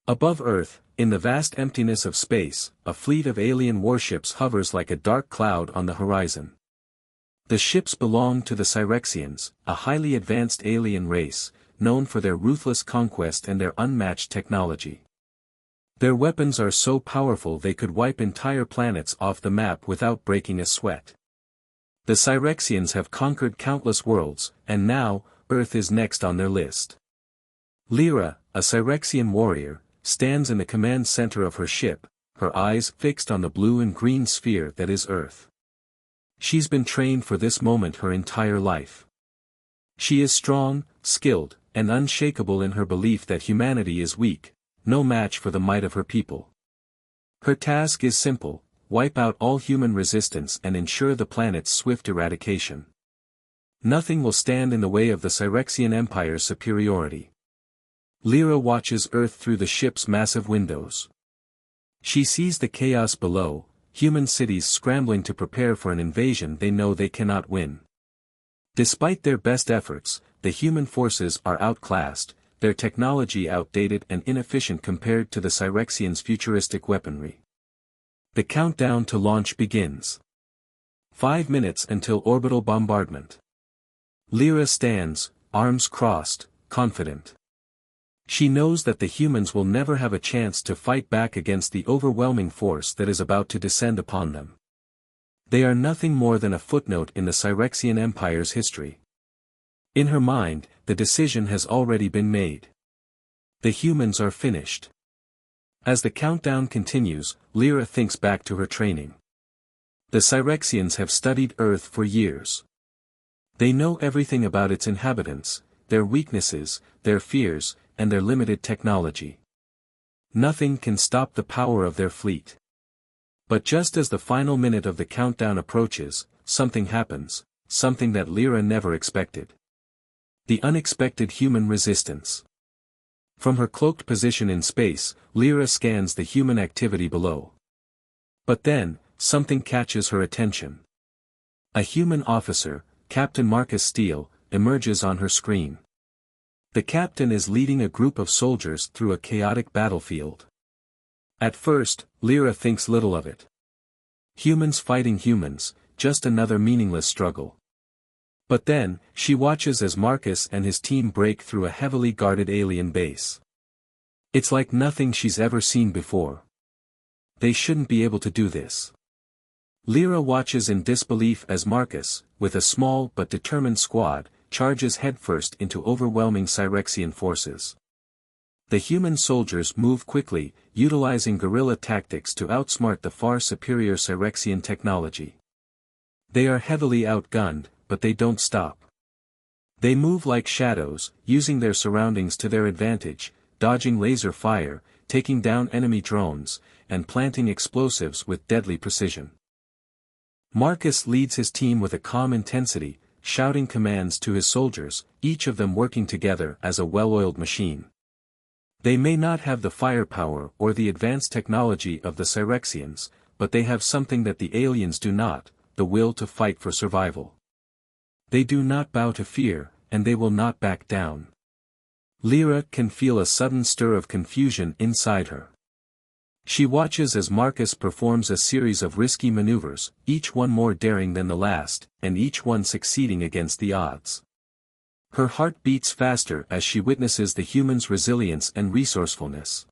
Above Earth, in the vast emptiness of space, a fleet of alien warships hovers like a dark cloud on the horizon. The ships belong to the Cyrexians, a highly advanced alien race, known for their ruthless conquest and their unmatched technology. Their weapons are so powerful they could wipe entire planets off the map without breaking a sweat. The Cyrexians have conquered countless worlds, and now, Earth is next on their list. Lyra, a Cyrexian warrior, stands in the command center of her ship, her eyes fixed on the blue and green sphere that is Earth. She's been trained for this moment her entire life. She is strong, skilled, and unshakable in her belief that humanity is weak, no match for the might of her people. Her task is simple: wipe out all human resistance and ensure the planet's swift eradication. Nothing will stand in the way of the Cyrexian Empire's superiority. Lyra watches Earth through the ship's massive windows. She sees the chaos below, human cities scrambling to prepare for an invasion they know they cannot win. Despite their best efforts, the human forces are outclassed, their technology outdated and inefficient compared to the Cyrexians' futuristic weaponry. The countdown to launch begins. 5 minutes until orbital bombardment. Lyra stands, arms crossed, confident. She knows that the humans will never have a chance to fight back against the overwhelming force that is about to descend upon them. They are nothing more than a footnote in the Cyrexian Empire's history. In her mind, the decision has already been made. The humans are finished. As the countdown continues, Lyra thinks back to her training. The Cyrexians have studied Earth for years. They know everything about its inhabitants, their weaknesses, their fears, and their limited technology. Nothing can stop the power of their fleet. But just as the final minute of the countdown approaches, something happens, something that Lyra never expected. The unexpected human resistance. From her cloaked position in space, Lyra scans the human activity below. But then, something catches her attention. A human officer, Captain Marcus Steele, emerges on her screen. The captain is leading a group of soldiers through a chaotic battlefield. At first, Lyra thinks little of it. Humans fighting humans, just another meaningless struggle. But then, she watches as Marcus and his team break through a heavily guarded alien base. It's like nothing she's ever seen before. They shouldn't be able to do this. Lyra watches in disbelief as Marcus, with a small but determined squad, charges headfirst into overwhelming Cyrexian forces. The human soldiers move quickly, utilizing guerrilla tactics to outsmart the far superior Cyrexian technology. They are heavily outgunned, but they don't stop. They move like shadows, using their surroundings to their advantage, dodging laser fire, taking down enemy drones, and planting explosives with deadly precision. Marcus leads his team with a calm intensity, shouting commands to his soldiers, each of them working together as a well-oiled machine. They may not have the firepower or the advanced technology of the Cyrexians, but they have something that the aliens do not, the will to fight for survival. They do not bow to fear, and they will not back down. Lyra can feel a sudden stir of confusion inside her. She watches as Marcus performs a series of risky maneuvers, each one more daring than the last, and each one succeeding against the odds. Her heart beats faster as she witnesses the humans' resilience and resourcefulness.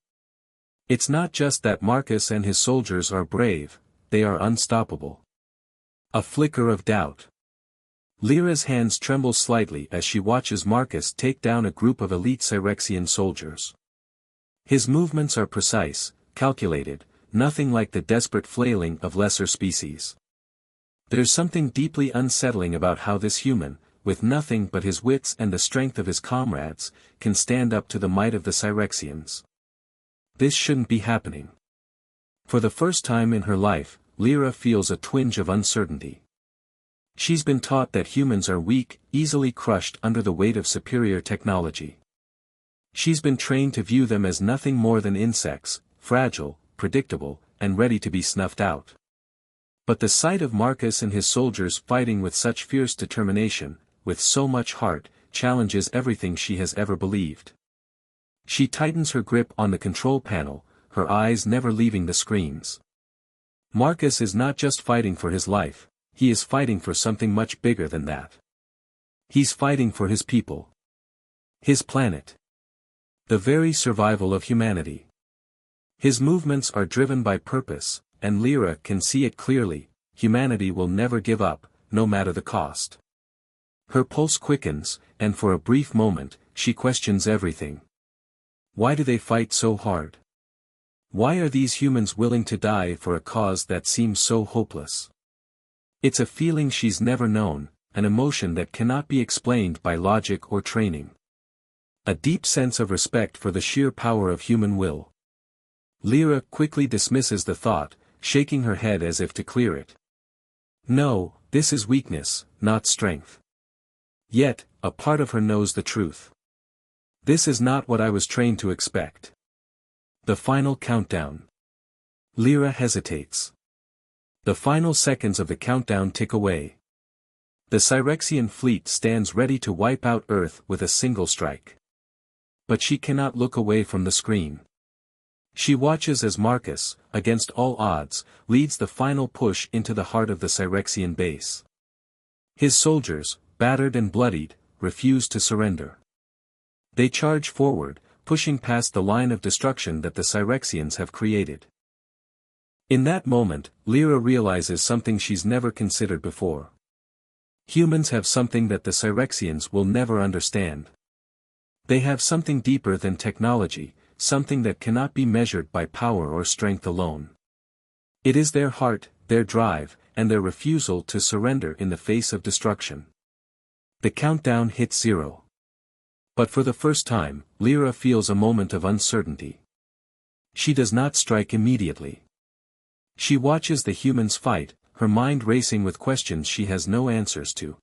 It's not just that Marcus and his soldiers are brave, they are unstoppable. A flicker of doubt. Lyra's hands tremble slightly as she watches Marcus take down a group of elite Cyrexian soldiers. His movements are precise, calculated, nothing like the desperate flailing of lesser species. There's something deeply unsettling about how this human, with nothing but his wits and the strength of his comrades, can stand up to the might of the Cyrexians. This shouldn't be happening. For the first time in her life, Lyra feels a twinge of uncertainty. She's been taught that humans are weak, easily crushed under the weight of superior technology. She's been trained to view them as nothing more than insects, fragile, predictable, and ready to be snuffed out. But the sight of Marcus and his soldiers fighting with such fierce determination, with so much heart, challenges everything she has ever believed. She tightens her grip on the control panel, her eyes never leaving the screens. Marcus is not just fighting for his life, he is fighting for something much bigger than that. He's fighting for his people. His planet. The very survival of humanity. His movements are driven by purpose, and Lyra can see it clearly: humanity will never give up, no matter the cost. Her pulse quickens, and for a brief moment, she questions everything. Why do they fight so hard? Why are these humans willing to die for a cause that seems so hopeless? It's a feeling she's never known, an emotion that cannot be explained by logic or training. A deep sense of respect for the sheer power of human will. Lyra quickly dismisses the thought, shaking her head as if to clear it. No, this is weakness, not strength. Yet, a part of her knows the truth. This is not what I was trained to expect. The final countdown. Lyra hesitates. The final seconds of the countdown tick away. The Cyrexian fleet stands ready to wipe out Earth with a single strike. But she cannot look away from the screen. She watches as Marcus, against all odds, leads the final push into the heart of the Cyrexian base. His soldiers, battered and bloodied, refuse to surrender. They charge forward, pushing past the line of destruction that the Cyrexians have created. In that moment, Lyra realizes something she's never considered before. Humans have something that the Cyrexians will never understand. They have something deeper than technology, something that cannot be measured by power or strength alone. It is their heart, their drive, and their refusal to surrender in the face of destruction. The countdown hits 0. But for the first time, Lyra feels a moment of uncertainty. She does not strike immediately. She watches the humans fight, her mind racing with questions she has no answers to.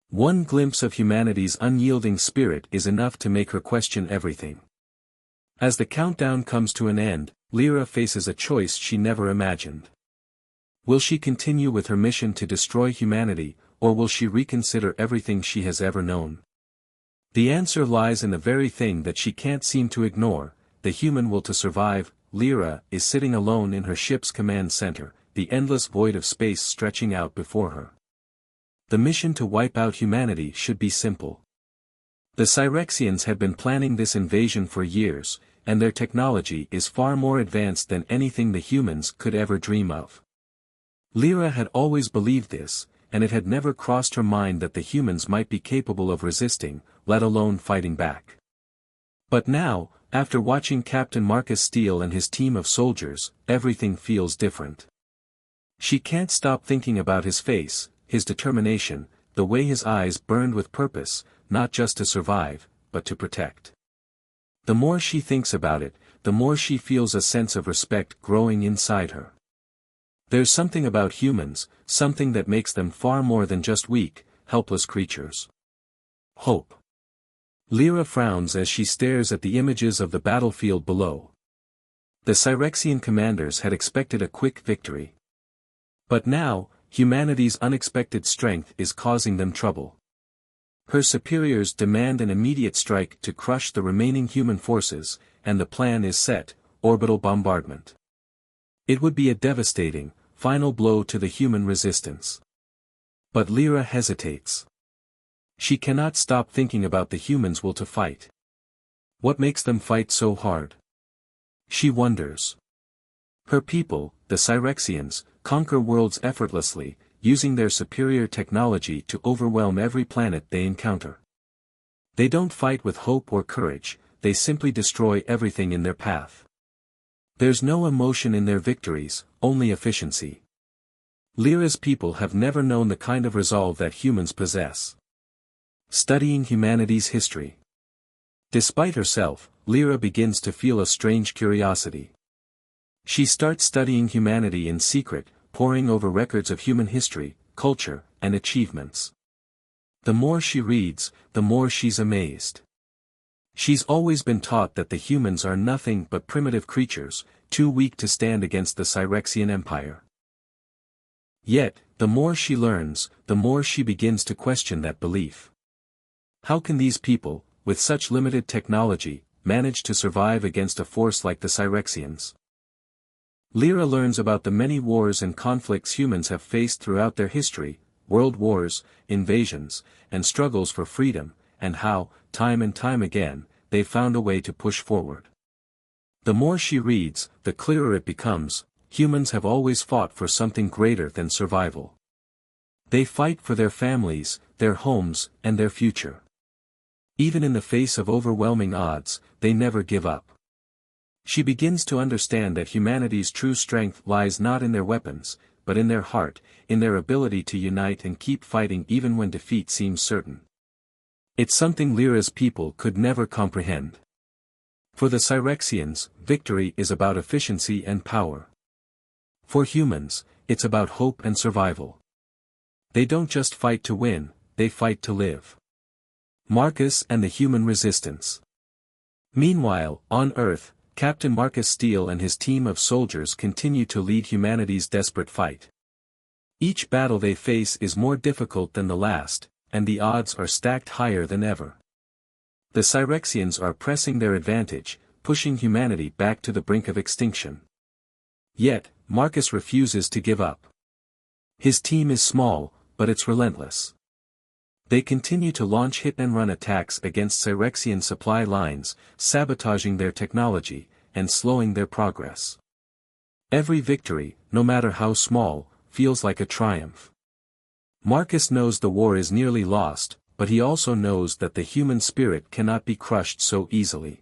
One glimpse of humanity's unyielding spirit is enough to make her question everything. As the countdown comes to an end, Lyra faces a choice she never imagined. Will she continue with her mission to destroy humanity, or will she reconsider everything she has ever known? The answer lies in the very thing that she can't seem to ignore: the human will to survive. Lyra is sitting alone in her ship's command center, the endless void of space stretching out before her. The mission to wipe out humanity should be simple. The Cyrexians have been planning this invasion for years, and their technology is far more advanced than anything the humans could ever dream of. Lyra had always believed this, and it had never crossed her mind that the humans might be capable of resisting, let alone fighting back. But now, after watching Captain Marcus Steele and his team of soldiers, everything feels different. She can't stop thinking about his face, his determination, the way his eyes burned with purpose, not just to survive, but to protect. The more she thinks about it, the more she feels a sense of respect growing inside her. There's something about humans, something that makes them far more than just weak, helpless creatures. Hope. Lyra frowns as she stares at the images of the battlefield below. The Cyrexian commanders had expected a quick victory. But now, humanity's unexpected strength is causing them trouble. Her superiors demand an immediate strike to crush the remaining human forces, and the plan is set: orbital bombardment. It would be a devastating, final blow to the human resistance. But Lyra hesitates. She cannot stop thinking about the humans will to fight. What makes them fight so hard? She wonders. Her people, the Cyrexians, conquer worlds effortlessly, using their superior technology to overwhelm every planet they encounter. They don't fight with hope or courage, they simply destroy everything in their path. There's no emotion in their victories, only efficiency. Lyra's people have never known the kind of resolve that humans possess. Studying humanity's history. Despite herself, Lyra begins to feel a strange curiosity. She starts studying humanity in secret, poring over records of human history, culture, and achievements. The more she reads, the more she's amazed. She's always been taught that the humans are nothing but primitive creatures, too weak to stand against the Cyrexian Empire. Yet, the more she learns, the more she begins to question that belief. How can these people, with such limited technology, manage to survive against a force like the Cyrexians. Lyra learns about the many wars and conflicts humans have faced throughout their history, world wars, invasions, and struggles for freedom, and how, time and time again, they found a way to push forward. The more she reads, the clearer it becomes, humans have always fought for something greater than survival. They fight for their families, their homes, and their future. Even in the face of overwhelming odds, they never give up. She begins to understand that humanity's true strength lies not in their weapons, but in their heart, in their ability to unite and keep fighting even when defeat seems certain. It's something Lyra's people could never comprehend. For the Cyrexians, victory is about efficiency and power. For humans, it's about hope and survival. They don't just fight to win, they fight to live. Marcus and the human resistance. Meanwhile, on Earth, Captain Marcus Steele and his team of soldiers continue to lead humanity's desperate fight. Each battle they face is more difficult than the last, and the odds are stacked higher than ever. The Cyrexians are pressing their advantage, pushing humanity back to the brink of extinction. Yet, Marcus refuses to give up. His team is small, but it's relentless. They continue to launch hit-and-run attacks against Cyrexian supply lines, sabotaging their technology, and slowing their progress. Every victory, no matter how small, feels like a triumph. Marcus knows the war is nearly lost, but he also knows that the human spirit cannot be crushed so easily.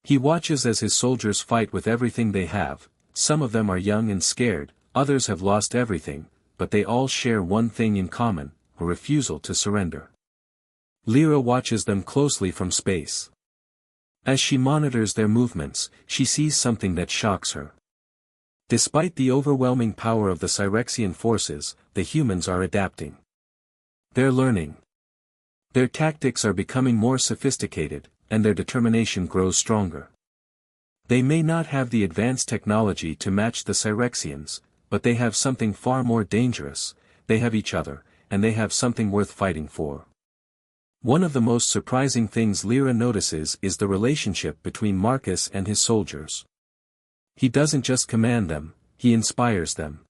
He watches as his soldiers fight with everything they have. Some of them are young and scared, others have lost everything, but they all share one thing in common: a refusal to surrender. Lyra watches them closely from space. As she monitors their movements, she sees something that shocks her. Despite the overwhelming power of the Cyrexian forces, the humans are adapting. They're learning. Their tactics are becoming more sophisticated, and their determination grows stronger. They may not have the advanced technology to match the Cyrexians, but they have something far more dangerous: they have each other, and they have something worth fighting for. One of the most surprising things Lyra notices is the relationship between Marcus and his soldiers. He doesn't just command them, he inspires them.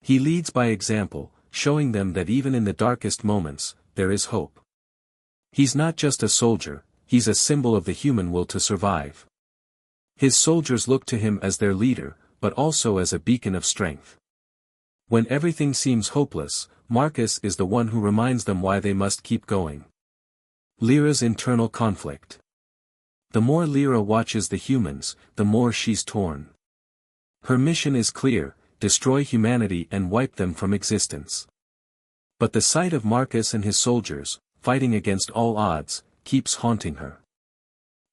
He leads by example, showing them that even in the darkest moments, there is hope. He's not just a soldier, he's a symbol of the human will to survive. His soldiers look to him as their leader, but also as a beacon of strength. When everything seems hopeless, Marcus is the one who reminds them why they must keep going. Lyra's internal conflict. The more Lyra watches the humans, the more she's torn. Her mission is clear: destroy humanity and wipe them from existence. But the sight of Marcus and his soldiers, fighting against all odds, keeps haunting her.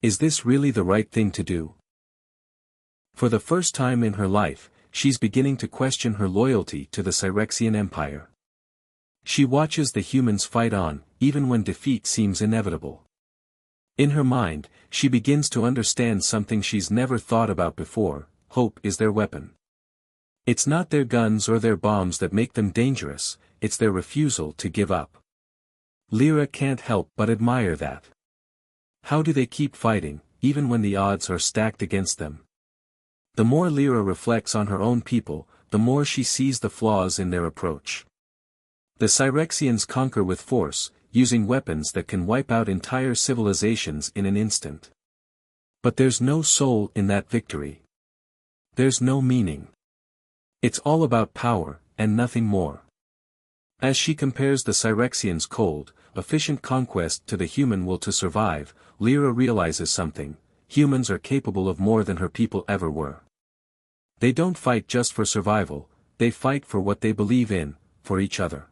Is this really the right thing to do? For the first time in her life, she's beginning to question her loyalty to the Cyrexian Empire. She watches the humans fight on, even when defeat seems inevitable. In her mind, she begins to understand something she's never thought about before: hope is their weapon. It's not their guns or their bombs that make them dangerous, it's their refusal to give up. Lyra can't help but admire that. How do they keep fighting, even when the odds are stacked against them? The more Lyra reflects on her own people, the more she sees the flaws in their approach. The Cyrexians conquer with force, using weapons that can wipe out entire civilizations in an instant. But there's no soul in that victory. There's no meaning. It's all about power, and nothing more. As she compares the Cyrexians' cold, efficient conquest to the human will to survive, Lyra realizes something: humans are capable of more than her people ever were. They don't fight just for survival, they fight for what they believe in, for each other.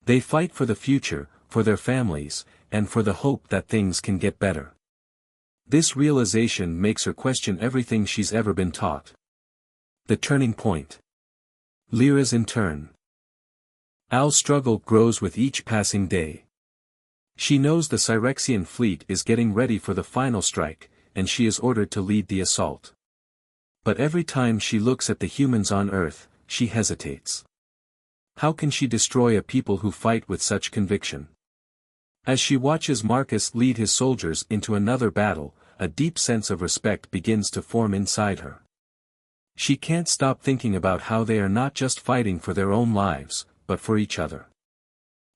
They fight for the future, for their families, and for the hope that things can get better. This realization makes her question everything she's ever been taught. The turning point. Lyra's intern. Al's struggle grows with each passing day. She knows the Cyrexian fleet is getting ready for the final strike, and she is ordered to lead the assault. But every time she looks at the humans on Earth, she hesitates. How can she destroy a people who fight with such conviction? As she watches Marcus lead his soldiers into another battle, a deep sense of respect begins to form inside her. She can't stop thinking about how they are not just fighting for their own lives, but for each other.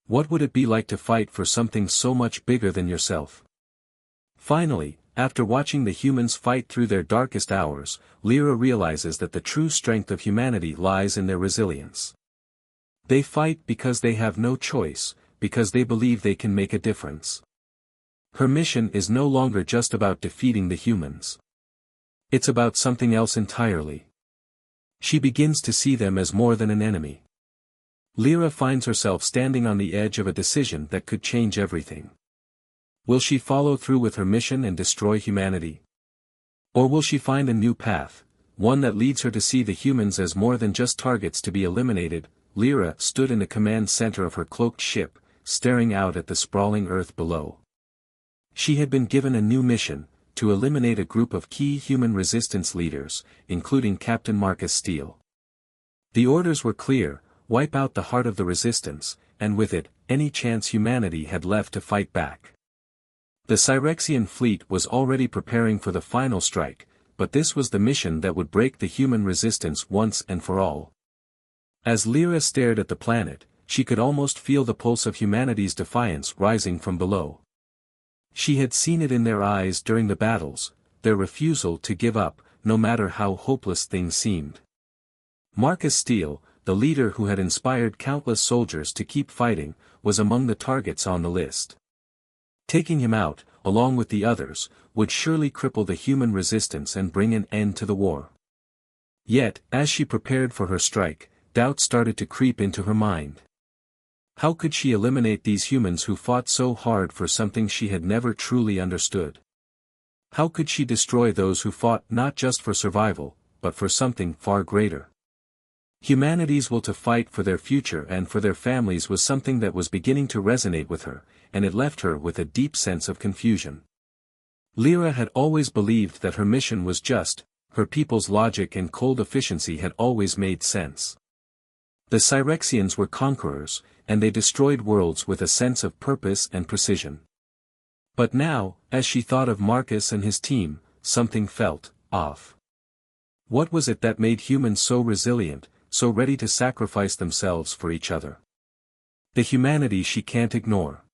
What would it be like to fight for something so much bigger than yourself? Finally, after watching the humans fight through their darkest hours, Lyra realizes that the true strength of humanity lies in their resilience. They fight because they have no choice, because they believe they can make a difference. Her mission is no longer just about defeating the humans. It's about something else entirely. She begins to see them as more than an enemy. Lyra finds herself standing on the edge of a decision that could change everything. Will she follow through with her mission and destroy humanity? Or will she find a new path, one that leads her to see the humans as more than just targets to be eliminated? Lyra stood in the command center of her cloaked ship, staring out at the sprawling earth below. She had been given a new mission, to eliminate a group of key human resistance leaders, including Captain Marcus Steele. The orders were clear: wipe out the heart of the resistance, and with it, any chance humanity had left to fight back. The Cyrexian fleet was already preparing for the final strike, but this was the mission that would break the human resistance once and for all. As Lyra stared at the planet, she could almost feel the pulse of humanity's defiance rising from below. She had seen it in their eyes during the battles, their refusal to give up, no matter how hopeless things seemed. Marcus Steele, the leader who had inspired countless soldiers to keep fighting, was among the targets on the list. Taking him out, along with the others, would surely cripple the human resistance and bring an end to the war. Yet, as she prepared for her strike, doubt started to creep into her mind. How could she eliminate these humans who fought so hard for something she had never truly understood? How could she destroy those who fought not just for survival, but for something far greater? Humanity's will to fight for their future and for their families was something that was beginning to resonate with her, and it left her with a deep sense of confusion. Lyra had always believed that her mission was just, her people's logic and cold efficiency had always made sense. The Cyrexians were conquerors, and they destroyed worlds with a sense of purpose and precision. But now, as she thought of Marcus and his team, something felt off. What was it that made humans so resilient, so ready to sacrifice themselves for each other? The humanity she can't ignore.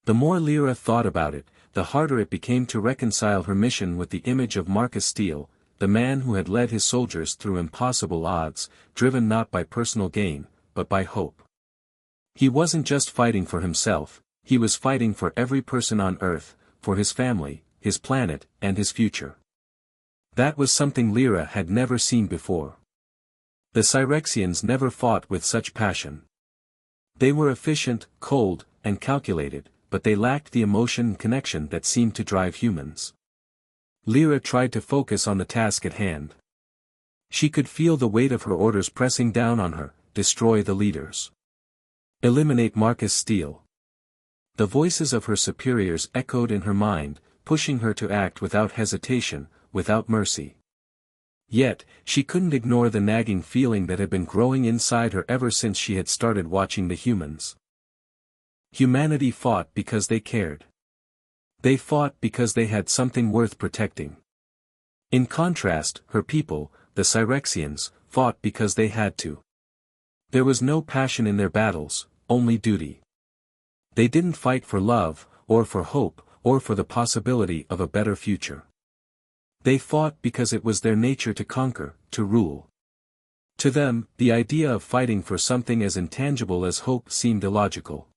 The more Lyra thought about it, the harder it became to reconcile her mission with the image of Marcus Steele, the man who had led his soldiers through impossible odds, driven not by personal gain, but by hope. He wasn't just fighting for himself, he was fighting for every person on Earth, for his family, his planet, and his future. That was something Lyra had never seen before. The Cyrexians never fought with such passion. They were efficient, cold, and calculated, but they lacked the emotion and connection that seemed to drive humans. Lyra tried to focus on the task at hand. She could feel the weight of her orders pressing down on her: destroy the leaders. Eliminate Marcus Steele. The voices of her superiors echoed in her mind, pushing her to act without hesitation, without mercy. Yet, she couldn't ignore the nagging feeling that had been growing inside her ever since she had started watching the humans. Humanity fought because they cared. They fought because they had something worth protecting. In contrast, her people, the Cyrexians, fought because they had to. There was no passion in their battles, only duty. They didn't fight for love, or for hope, or for the possibility of a better future. They fought because it was their nature to conquer, to rule. To them, the idea of fighting for something as intangible as hope seemed illogical.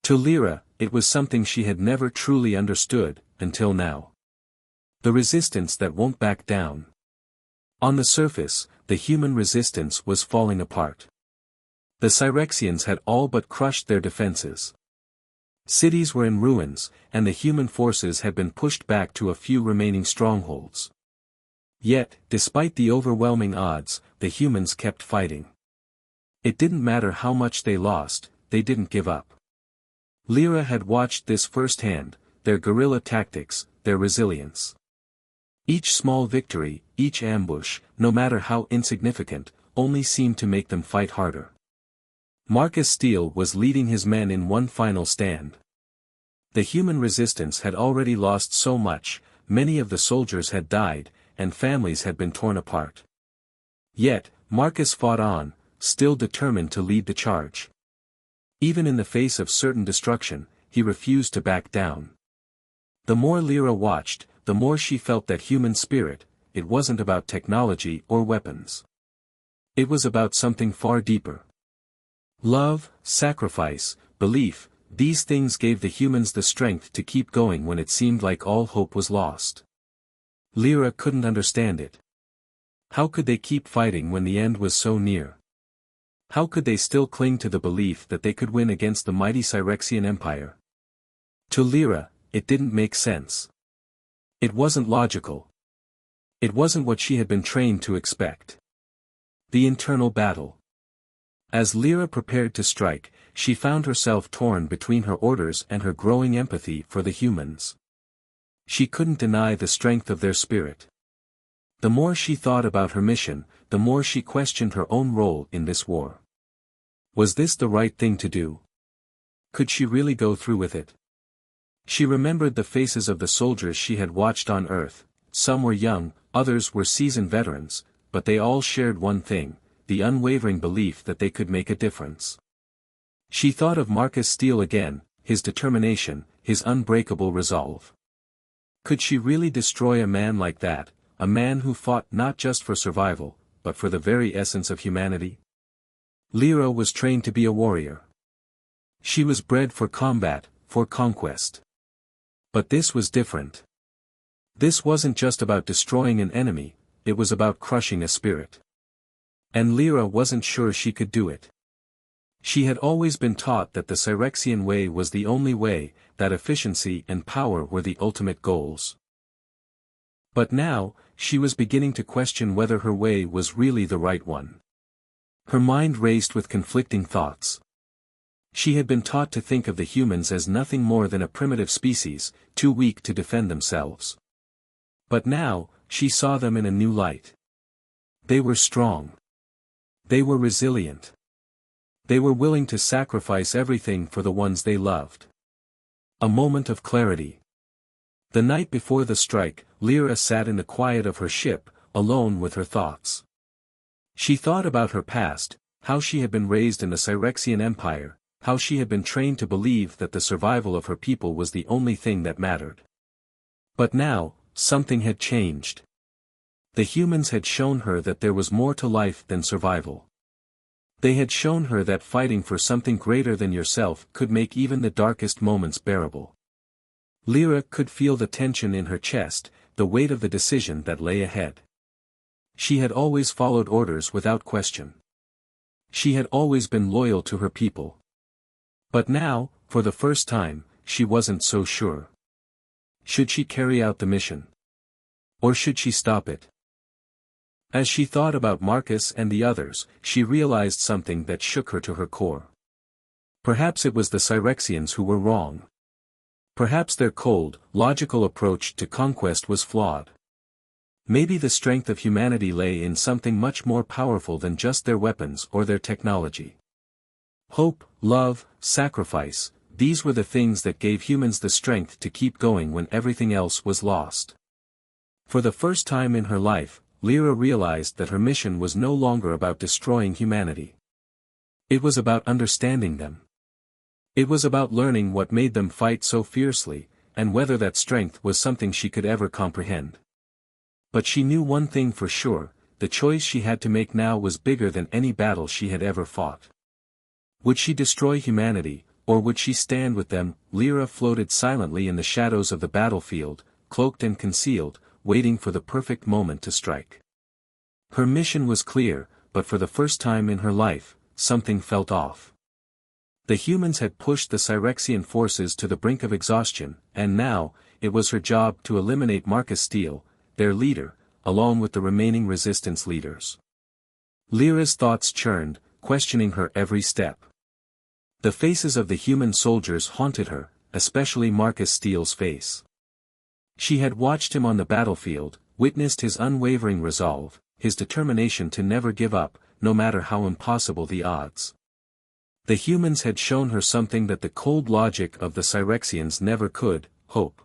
To Lyra, it was something she had never truly understood, until now. The resistance that won't back down. On the surface, the human resistance was falling apart. The Cyrexians had all but crushed their defenses. Cities were in ruins, and the human forces had been pushed back to a few remaining strongholds. Yet, despite the overwhelming odds, the humans kept fighting. It didn't matter how much they lost, they didn't give up. Lyra had watched this firsthand: their guerrilla tactics, their resilience. Each small victory, each ambush, no matter how insignificant, only seemed to make them fight harder. Marcus Steele was leading his men in one final stand. The human resistance had already lost so much, many of the soldiers had died, and families had been torn apart. Yet, Marcus fought on, still determined to lead the charge. Even in the face of certain destruction, he refused to back down. The more Lyra watched, the more she felt that human spirit, it wasn't about technology or weapons. It was about something far deeper. Love, sacrifice, belief, these things gave the humans the strength to keep going when it seemed like all hope was lost. Lyra couldn't understand it. How could they keep fighting when the end was so near? How could they still cling to the belief that they could win against the mighty Cyrexian Empire? To Lyra, it didn't make sense. It wasn't logical. It wasn't what she had been trained to expect. The internal battle. As Lyra prepared to strike, she found herself torn between her orders and her growing empathy for the humans. She couldn't deny the strength of their spirit. The more she thought about her mission, the more she questioned her own role in this war. Was this the right thing to do? Could she really go through with it? She remembered the faces of the soldiers she had watched on Earth. Some were young, others were seasoned veterans, but they all shared one thing, the unwavering belief that they could make a difference. She thought of Marcus Steele again, his determination, his unbreakable resolve. Could she really destroy a man like that, a man who fought not just for survival, but for the very essence of humanity? Lyra was trained to be a warrior. She was bred for combat, for conquest. But this was different. This wasn't just about destroying an enemy, it was about crushing a spirit. And Lyra wasn't sure she could do it. She had always been taught that the Cyrexian way was the only way, that efficiency and power were the ultimate goals. But now, she was beginning to question whether her way was really the right one. Her mind raced with conflicting thoughts. She had been taught to think of the humans as nothing more than a primitive species, too weak to defend themselves. But now, she saw them in a new light. They were strong. They were resilient. They were willing to sacrifice everything for the ones they loved. A moment of clarity. The night before the strike, Lyra sat in the quiet of her ship, alone with her thoughts. She thought about her past, how she had been raised in the Cyrexian Empire, how she had been trained to believe that the survival of her people was the only thing that mattered. But now, something had changed. The humans had shown her that there was more to life than survival. They had shown her that fighting for something greater than yourself could make even the darkest moments bearable. Lyra could feel the tension in her chest, the weight of the decision that lay ahead. She had always followed orders without question. She had always been loyal to her people. But now, for the first time, she wasn't so sure. Should she carry out the mission? Or should she stop it? As she thought about Marcus and the others, she realized something that shook her to her core. Perhaps it was the Cyrexians who were wrong. Perhaps their cold, logical approach to conquest was flawed. Maybe the strength of humanity lay in something much more powerful than just their weapons or their technology. Hope, love, sacrifice, these were the things that gave humans the strength to keep going when everything else was lost. For the first time in her life, Lyra realized that her mission was no longer about destroying humanity. It was about understanding them. It was about learning what made them fight so fiercely, and whether that strength was something she could ever comprehend. But she knew one thing for sure, the choice she had to make now was bigger than any battle she had ever fought. Would she destroy humanity, or would she stand with them? Lyra floated silently in the shadows of the battlefield, cloaked and concealed, waiting for the perfect moment to strike. Her mission was clear, but for the first time in her life, something felt off. The humans had pushed the Cyrexian forces to the brink of exhaustion, and now, it was her job to eliminate Marcus Steele, their leader, along with the remaining resistance leaders. Lyra's thoughts churned, questioning her every step. The faces of the human soldiers haunted her, especially Marcus Steele's face. She had watched him on the battlefield, witnessed his unwavering resolve, his determination to never give up, no matter how impossible the odds. The humans had shown her something that the cold logic of the Cyrexians never could: hope.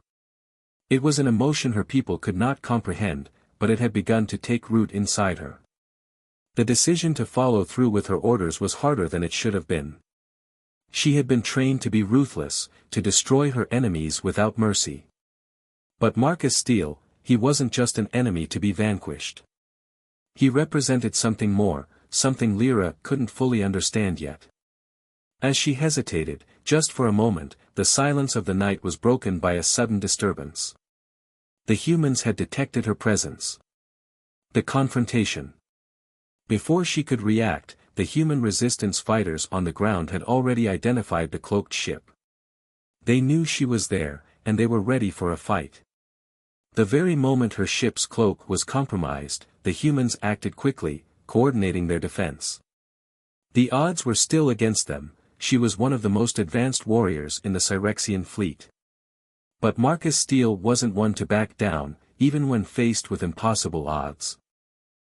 It was an emotion her people could not comprehend, but it had begun to take root inside her. The decision to follow through with her orders was harder than it should have been. She had been trained to be ruthless, to destroy her enemies without mercy. But Marcus Steele, he wasn't just an enemy to be vanquished. He represented something more, something Lyra couldn't fully understand yet. As she hesitated, just for a moment, the silence of the night was broken by a sudden disturbance. The humans had detected her presence. The confrontation. Before she could react, the human resistance fighters on the ground had already identified the cloaked ship. They knew she was there, and they were ready for a fight. The very moment her ship's cloak was compromised, the humans acted quickly, coordinating their defense. The odds were still against them. She was one of the most advanced warriors in the Cyrexian fleet. But Marcus Steele wasn't one to back down, even when faced with impossible odds.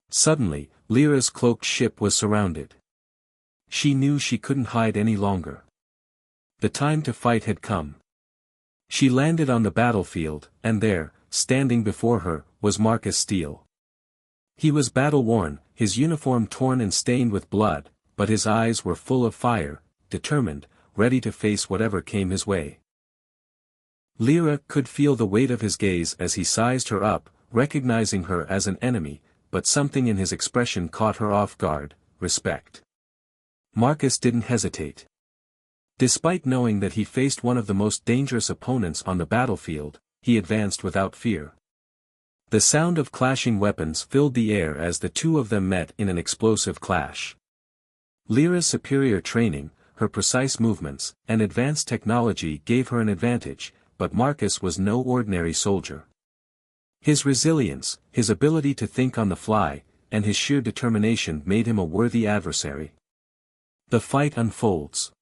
Suddenly, Lyra's cloaked ship was surrounded. She knew she couldn't hide any longer. The time to fight had come. She landed on the battlefield, and there, standing before her, was Marcus Steele. He was battle-worn, his uniform torn and stained with blood, but his eyes were full of fire, determined, ready to face whatever came his way. Lyra could feel the weight of his gaze as he sized her up, recognizing her as an enemy, but something in his expression caught her off guard: respect. Marcus didn't hesitate. Despite knowing that he faced one of the most dangerous opponents on the battlefield, he advanced without fear. The sound of clashing weapons filled the air as the two of them met in an explosive clash. Lyra's superior training, her precise movements, and advanced technology gave her an advantage, but Marcus was no ordinary soldier. His resilience, his ability to think on the fly, and his sheer determination made him a worthy adversary. The fight unfolds.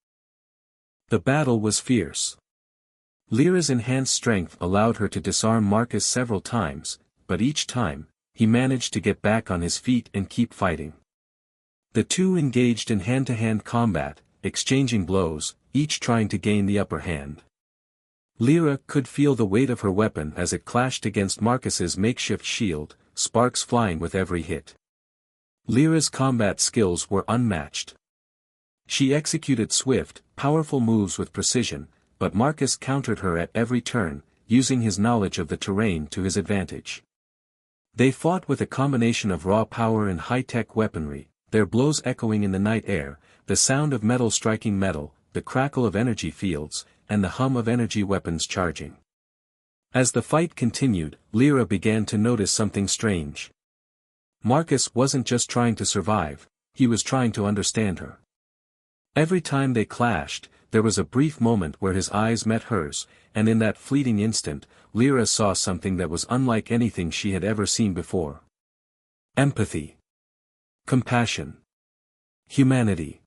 The battle was fierce. Lyra's enhanced strength allowed her to disarm Marcus several times, but each time, he managed to get back on his feet and keep fighting. The two engaged in hand-to-hand combat, exchanging blows, each trying to gain the upper hand. Lyra could feel the weight of her weapon as it clashed against Marcus's makeshift shield, sparks flying with every hit. Lyra's combat skills were unmatched. She executed swift, powerful moves with precision, but Marcus countered her at every turn, using his knowledge of the terrain to his advantage. They fought with a combination of raw power and high-tech weaponry, their blows echoing in the night air, the sound of metal striking metal, the crackle of energy fields, and the hum of energy weapons charging. As the fight continued, Lyra began to notice something strange. Marcus wasn't just trying to survive, he was trying to understand her. Every time they clashed, there was a brief moment where his eyes met hers, and in that fleeting instant, Lyra saw something that was unlike anything she had ever seen before. Empathy. Compassion. Humanity.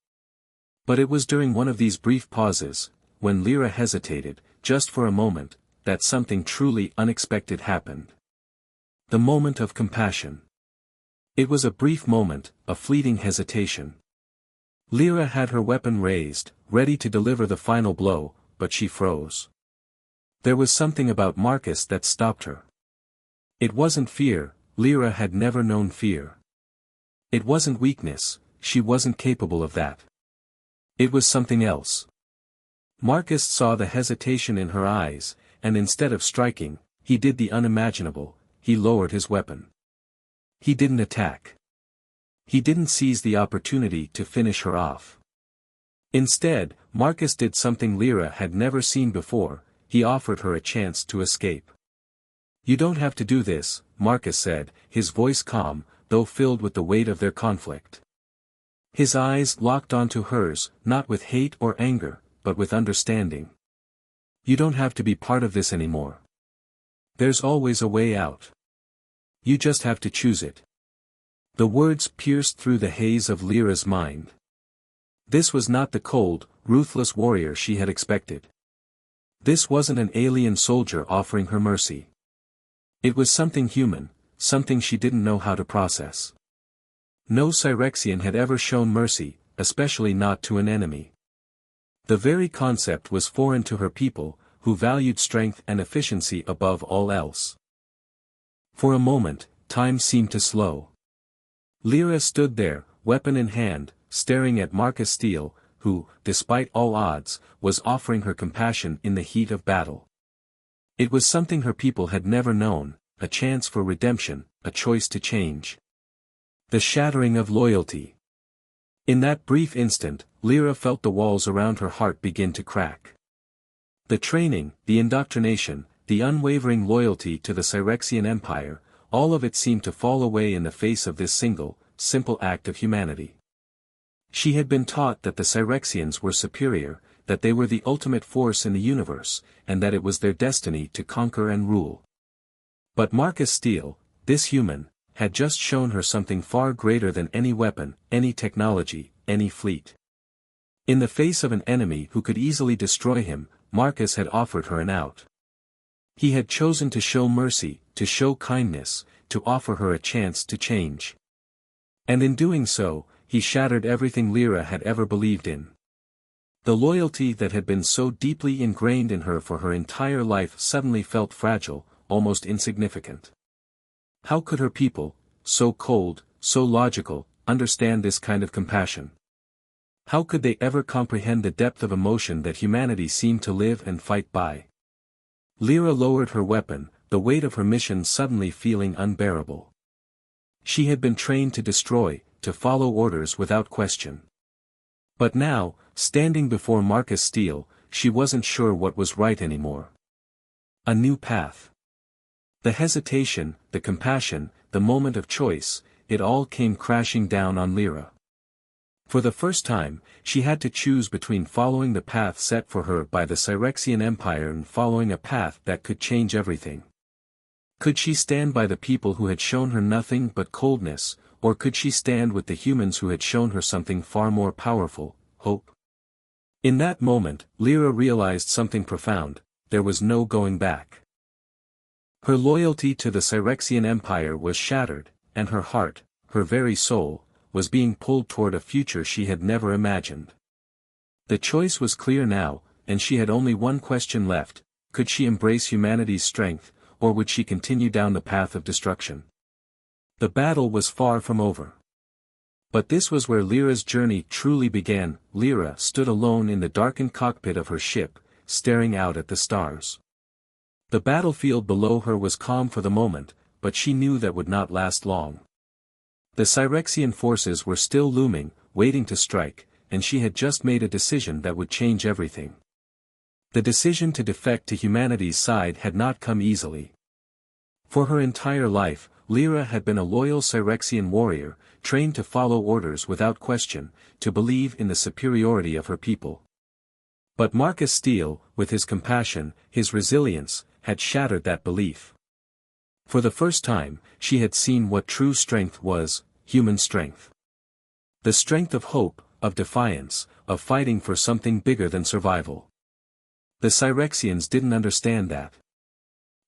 But it was during one of these brief pauses, when Lyra hesitated, just for a moment, that something truly unexpected happened. The moment of compassion. It was a brief moment, a fleeting hesitation. Lyra had her weapon raised, ready to deliver the final blow, but she froze. There was something about Marcus that stopped her. It wasn't fear, Lyra had never known fear. It wasn't weakness, she wasn't capable of that. It was something else. Marcus saw the hesitation in her eyes, and instead of striking, he did the unimaginable, he lowered his weapon. He didn't attack. He didn't seize the opportunity to finish her off. Instead, Marcus did something Lyra had never seen before, he offered her a chance to escape. "You don't have to do this," Marcus said, his voice calm, though filled with the weight of their conflict. His eyes locked onto hers, not with hate or anger, but with understanding. "You don't have to be part of this anymore. There's always a way out. You just have to choose it." The words pierced through the haze of Lyra's mind. This was not the cold, ruthless warrior she had expected. This wasn't an alien soldier offering her mercy. It was something human, something she didn't know how to process. No Cyrexian had ever shown mercy, especially not to an enemy. The very concept was foreign to her people, who valued strength and efficiency above all else. For a moment, time seemed to slow. Lyra stood there, weapon in hand, staring at Marcus Steele, who, despite all odds, was offering her compassion in the heat of battle. It was something her people had never known, a chance for redemption, a choice to change. The shattering of loyalty. In that brief instant, Lyra felt the walls around her heart begin to crack. The training, the indoctrination, the unwavering loyalty to the Cyrexian Empire, all of it seemed to fall away in the face of this single, simple act of humanity. She had been taught that the Cyrexians were superior, that they were the ultimate force in the universe, and that it was their destiny to conquer and rule. But Marcus Steele, this human, had just shown her something far greater than any weapon, any technology, any fleet. In the face of an enemy who could easily destroy him, Marcus had offered her an out. He had chosen to show mercy, to show kindness, to offer her a chance to change. And in doing so, he shattered everything Lyra had ever believed in. The loyalty that had been so deeply ingrained in her for her entire life suddenly felt fragile, almost insignificant. How could her people, so cold, so logical, understand this kind of compassion? How could they ever comprehend the depth of emotion that humanity seemed to live and fight by? Lyra lowered her weapon, the weight of her mission suddenly feeling unbearable. She had been trained to destroy, to follow orders without question. But now, standing before Marcus Steele, she wasn't sure what was right anymore. A new path. The hesitation, the compassion, the moment of choice, it all came crashing down on Lyra. For the first time, she had to choose between following the path set for her by the Cyrexian Empire and following a path that could change everything. Could she stand by the people who had shown her nothing but coldness, or could she stand with the humans who had shown her something far more powerful, hope? In that moment, Lyra realized something profound: there was no going back. Her loyalty to the Cyrexian Empire was shattered, and her heart, her very soul, was being pulled toward a future she had never imagined. The choice was clear now, and she had only one question left: could she embrace humanity's strength, or would she continue down the path of destruction? The battle was far from over. But this was where Lyra's journey truly began. Lyra stood alone in the darkened cockpit of her ship, staring out at the stars. The battlefield below her was calm for the moment, but she knew that would not last long. The Cyrexian forces were still looming, waiting to strike, and she had just made a decision that would change everything. The decision to defect to humanity's side had not come easily. For her entire life, Lyra had been a loyal Cyrexian warrior, trained to follow orders without question, to believe in the superiority of her people. But Marcus Steele, with his compassion, his resilience, had shattered that belief. For the first time, she had seen what true strength was: human strength. The strength of hope, of defiance, of fighting for something bigger than survival. The Cyrexians didn't understand that.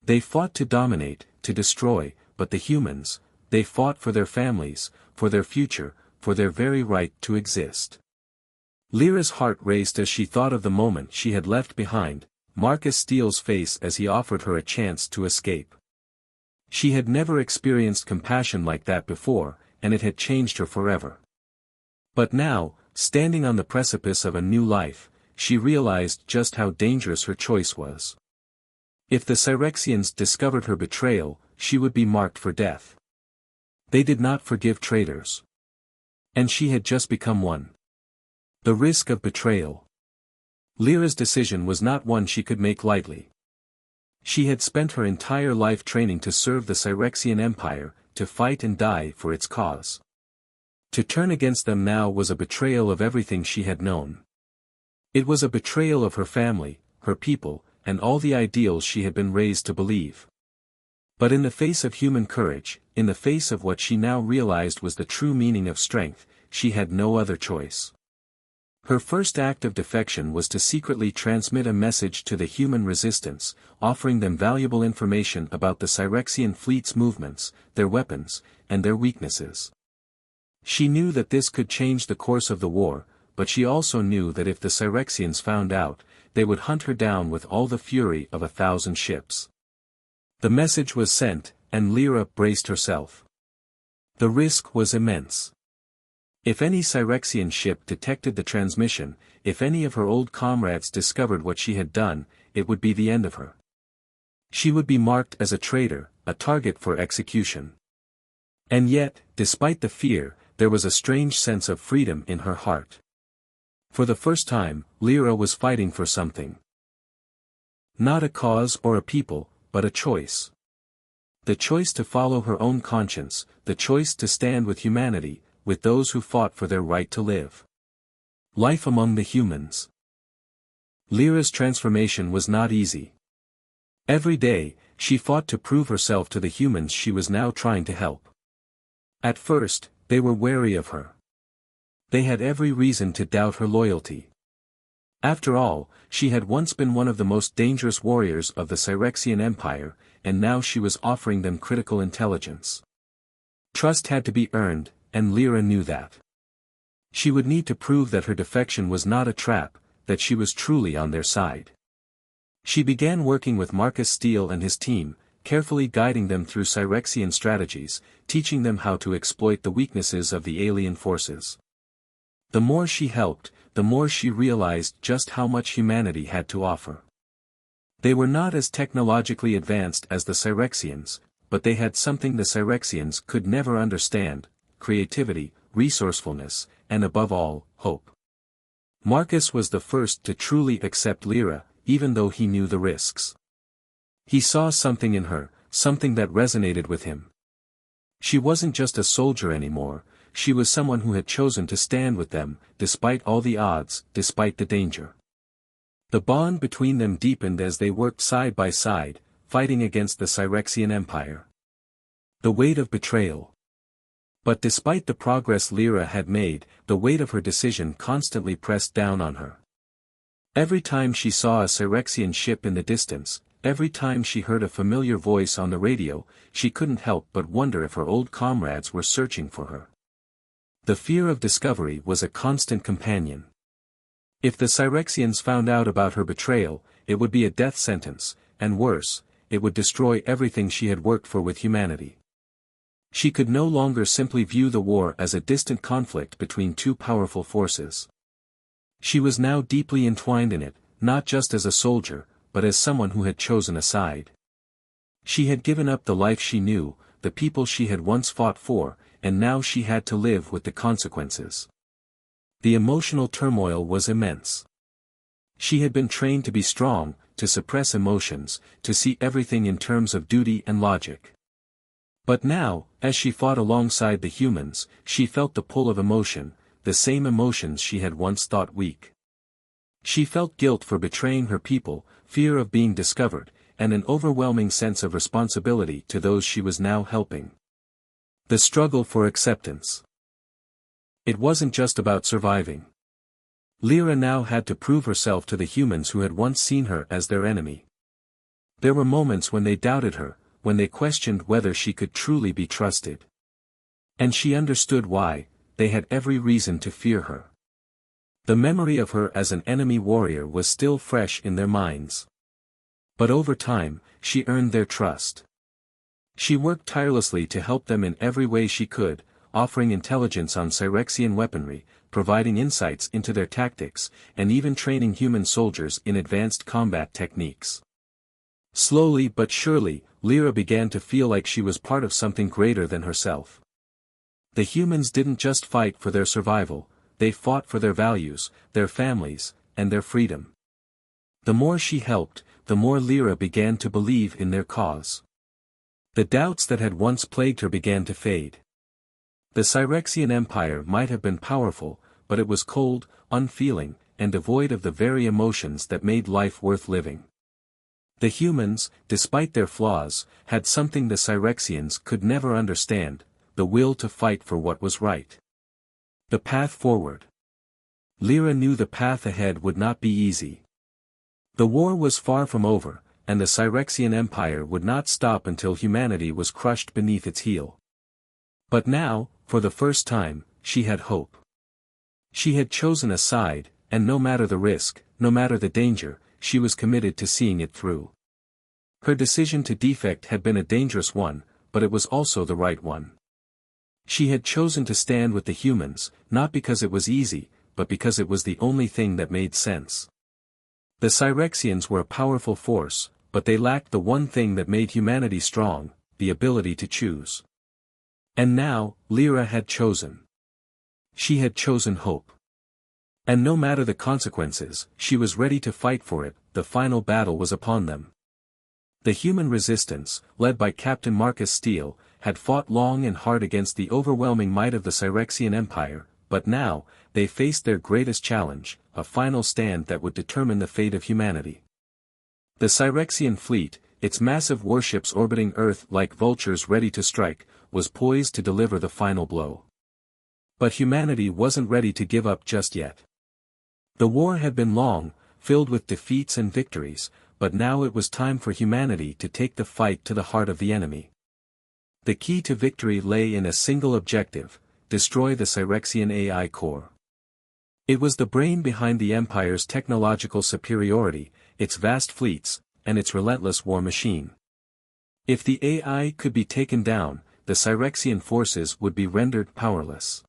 They fought to dominate, to destroy, but the humans, they fought for their families, for their future, for their very right to exist. Lyra's heart raced as she thought of the moment she had left behind, Marcus Steele's face as he offered her a chance to escape. She had never experienced compassion like that before, and it had changed her forever. But now, standing on the precipice of a new life, she realized just how dangerous her choice was. If the Cyrexians discovered her betrayal, she would be marked for death. They did not forgive traitors. And she had just become one. The risk of betrayal. Lyra's decision was not one she could make lightly. She had spent her entire life training to serve the Cyrexian Empire, to fight and die for its cause. To turn against them now was a betrayal of everything she had known. It was a betrayal of her family, her people, and all the ideals she had been raised to believe. But in the face of human courage, in the face of what she now realized was the true meaning of strength, she had no other choice. Her first act of defection was to secretly transmit a message to the human resistance, offering them valuable information about the Cyrexian fleet's movements, their weapons, and their weaknesses. She knew that this could change the course of the war, but she also knew that if the Cyrexians found out, they would hunt her down with all the fury of 1,000 ships. The message was sent, and Lyra braced herself. The risk was immense. If any Cyrexian ship detected the transmission, if any of her old comrades discovered what she had done, it would be the end of her. She would be marked as a traitor, a target for execution. And yet, despite the fear, there was a strange sense of freedom in her heart. For the first time, Lyra was fighting for something. Not a cause or a people, but a choice. The choice to follow her own conscience, the choice to stand with humanity, with those who fought for their right to live. Life among the humans. Lyra's transformation was not easy. Every day, she fought to prove herself to the humans she was now trying to help. At first, they were wary of her. They had every reason to doubt her loyalty. After all, she had once been one of the most dangerous warriors of the Cyrexian Empire, and now she was offering them critical intelligence. Trust had to be earned, and Lyra knew that. She would need to prove that her defection was not a trap, that she was truly on their side. She began working with Marcus Steele and his team, carefully guiding them through Cyrexian strategies, teaching them how to exploit the weaknesses of the alien forces. The more she helped, the more she realized just how much humanity had to offer. They were not as technologically advanced as the Cyrexians, but they had something the Cyrexians could never understand: creativity, resourcefulness, and above all, hope. Marcus was the first to truly accept Lyra, even though he knew the risks. He saw something in her, something that resonated with him. She wasn't just a soldier anymore, she was someone who had chosen to stand with them, despite all the odds, despite the danger. The bond between them deepened as they worked side by side, fighting against the Cyrexian Empire. The weight of betrayal. But despite the progress Lyra had made, the weight of her decision constantly pressed down on her. Every time she saw a Cyrexian ship in the distance, every time she heard a familiar voice on the radio, she couldn't help but wonder if her old comrades were searching for her. The fear of discovery was a constant companion. If the Cyrexians found out about her betrayal, it would be a death sentence, and worse, it would destroy everything she had worked for with humanity. She could no longer simply view the war as a distant conflict between two powerful forces. She was now deeply entwined in it, not just as a soldier, but as someone who had chosen a side. She had given up the life she knew, the people she had once fought for, and now she had to live with the consequences. The emotional turmoil was immense. She had been trained to be strong, to suppress emotions, to see everything in terms of duty and logic. But now, as she fought alongside the humans, she felt the pull of emotion, the same emotions she had once thought weak. She felt guilt for betraying her people, fear of being discovered, and an overwhelming sense of responsibility to those she was now helping. The struggle for acceptance. It wasn't just about surviving. Lyra now had to prove herself to the humans who had once seen her as their enemy. There were moments when they doubted her, when they questioned whether she could truly be trusted. And she understood why. They had every reason to fear her. The memory of her as an enemy warrior was still fresh in their minds. But over time, she earned their trust. She worked tirelessly to help them in every way she could, offering intelligence on Cyrexian weaponry, providing insights into their tactics, and even training human soldiers in advanced combat techniques. Slowly but surely, Lyra began to feel like she was part of something greater than herself. The humans didn't just fight for their survival, they fought for their values, their families, and their freedom. The more she helped, the more Lyra began to believe in their cause. The doubts that had once plagued her began to fade. The Cyrexian Empire might have been powerful, but it was cold, unfeeling, and devoid of the very emotions that made life worth living. The humans, despite their flaws, had something the Cyrexians could never understand: the will to fight for what was right. The path forward. Lyra knew the path ahead would not be easy. The war was far from over, and the Cyrexian Empire would not stop until humanity was crushed beneath its heel. But now, for the first time, she had hope. She had chosen a side, and no matter the risk, no matter the danger, she was committed to seeing it through. Her decision to defect had been a dangerous one, but it was also the right one. She had chosen to stand with the humans, not because it was easy, but because it was the only thing that made sense. The Cyrexians were a powerful force, but they lacked the one thing that made humanity strong, the ability to choose. And now, Lyra had chosen. She had chosen hope. And no matter the consequences, she was ready to fight for it. The final battle was upon them. The human resistance, led by Captain Marcus Steele, had fought long and hard against the overwhelming might of the Cyrexian Empire, but now, they faced their greatest challenge, a final stand that would determine the fate of humanity. The Cyrexian fleet, its massive warships orbiting Earth like vultures ready to strike, was poised to deliver the final blow. But humanity wasn't ready to give up just yet. The war had been long, filled with defeats and victories, but now it was time for humanity to take the fight to the heart of the enemy. The key to victory lay in a single objective: destroy the Cyrexian AI core. It was the brain behind the Empire's technological superiority, its vast fleets, and its relentless war machine. If the AI could be taken down, the Cyrexian forces would be rendered powerless.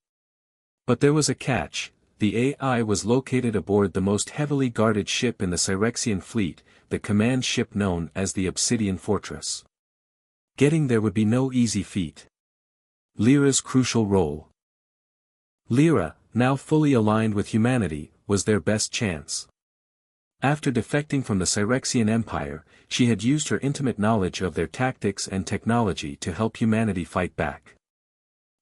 But there was a catch: the AI was located aboard the most heavily guarded ship in the Cyrexian fleet, the command ship known as the Obsidian Fortress. Getting there would be no easy feat. Lyra's crucial role. Lyra, now fully aligned with humanity, was their best chance. After defecting from the Cyrexian Empire, she had used her intimate knowledge of their tactics and technology to help humanity fight back.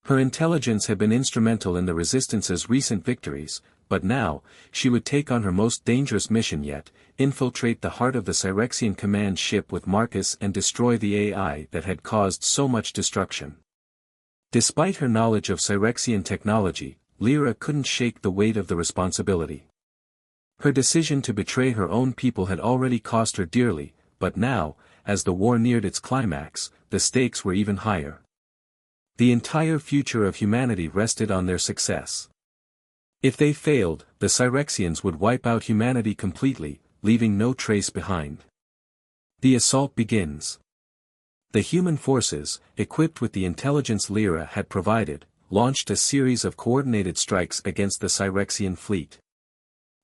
Her intelligence had been instrumental in the Resistance's recent victories, but now, she would take on her most dangerous mission yet: infiltrate the heart of the Cyrexian command ship with Marcus and destroy the AI that had caused so much destruction. Despite her knowledge of Cyrexian technology, Lyra couldn't shake the weight of the responsibility. Her decision to betray her own people had already cost her dearly, but now, as the war neared its climax, the stakes were even higher. The entire future of humanity rested on their success. If they failed, the Cyrexians would wipe out humanity completely, leaving no trace behind. The assault begins. The human forces, equipped with the intelligence Lyra had provided, launched a series of coordinated strikes against the Cyrexian fleet.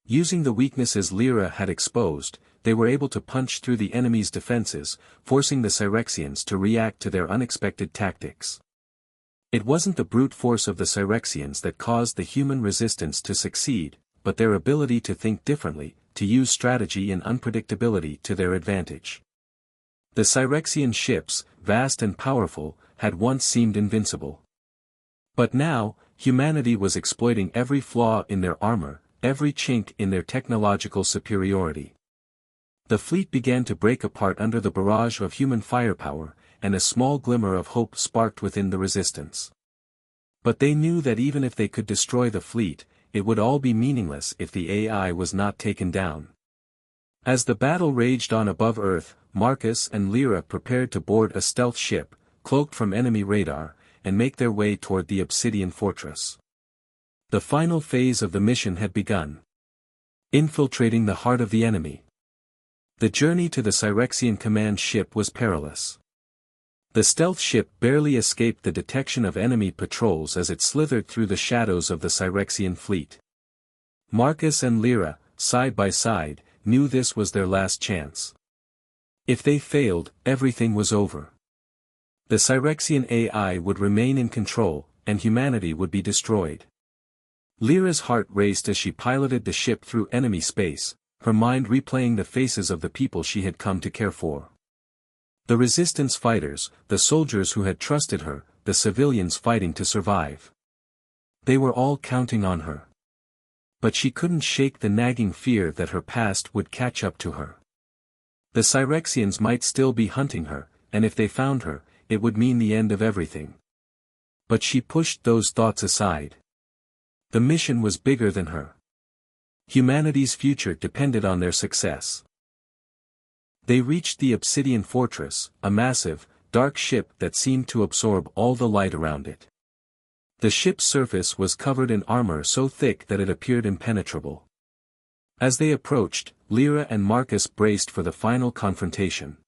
Using the weaknesses Lyra had exposed, they were able to punch through the enemy's defenses, forcing the Cyrexians to react to their unexpected tactics. It wasn't the brute force of the Cyrexians that caused the human resistance to succeed, but their ability to think differently, to use strategy and unpredictability to their advantage. The Cyrexian ships, vast and powerful, had once seemed invincible. But now, humanity was exploiting every flaw in their armor, every chink in their technological superiority. The fleet began to break apart under the barrage of human firepower, and a small glimmer of hope sparked within the resistance. But they knew that even if they could destroy the fleet, it would all be meaningless if the AI was not taken down. As the battle raged on above Earth, Marcus and Lyra prepared to board a stealth ship, cloaked from enemy radar, and make their way toward the Obsidian Fortress. The final phase of the mission had begun. Infiltrating the heart of the enemy. The journey to the Cyrexian command ship was perilous. The stealth ship barely escaped the detection of enemy patrols as it slithered through the shadows of the Cyrexian fleet. Marcus and Lyra, side by side, knew this was their last chance. If they failed, everything was over. The Cyrexian AI would remain in control, and humanity would be destroyed. Lyra's heart raced as she piloted the ship through enemy space, her mind replaying the faces of the people she had come to care for. The resistance fighters, the soldiers who had trusted her, the civilians fighting to survive. They were all counting on her. But she couldn't shake the nagging fear that her past would catch up to her. The Cyrexians might still be hunting her, and if they found her, it would mean the end of everything. But she pushed those thoughts aside. The mission was bigger than her. Humanity's future depended on their success. They reached the Obsidian Fortress, a massive, dark ship that seemed to absorb all the light around it. The ship's surface was covered in armor so thick that it appeared impenetrable. As they approached, Lyra and Marcus braced for the final confrontation.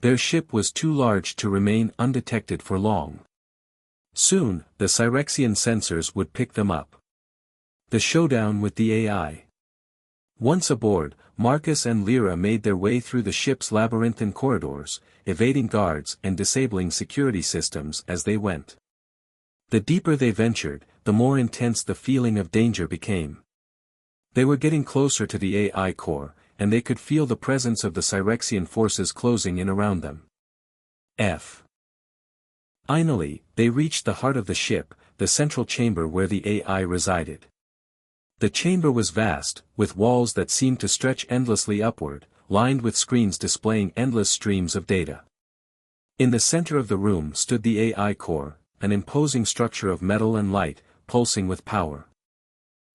Their ship was too large to remain undetected for long. Soon, the Cyrexian sensors would pick them up. The showdown with the AI. Once aboard, Marcus and Lyra made their way through the ship's labyrinthine corridors, evading guards and disabling security systems as they went. The deeper they ventured, the more intense the feeling of danger became. They were getting closer to the AI core, and they could feel the presence of the Cyrexian forces closing in around them. Finally, they reached the heart of the ship, the central chamber where the AI resided. The chamber was vast, with walls that seemed to stretch endlessly upward, lined with screens displaying endless streams of data. In the center of the room stood the AI core, an imposing structure of metal and light, pulsing with power.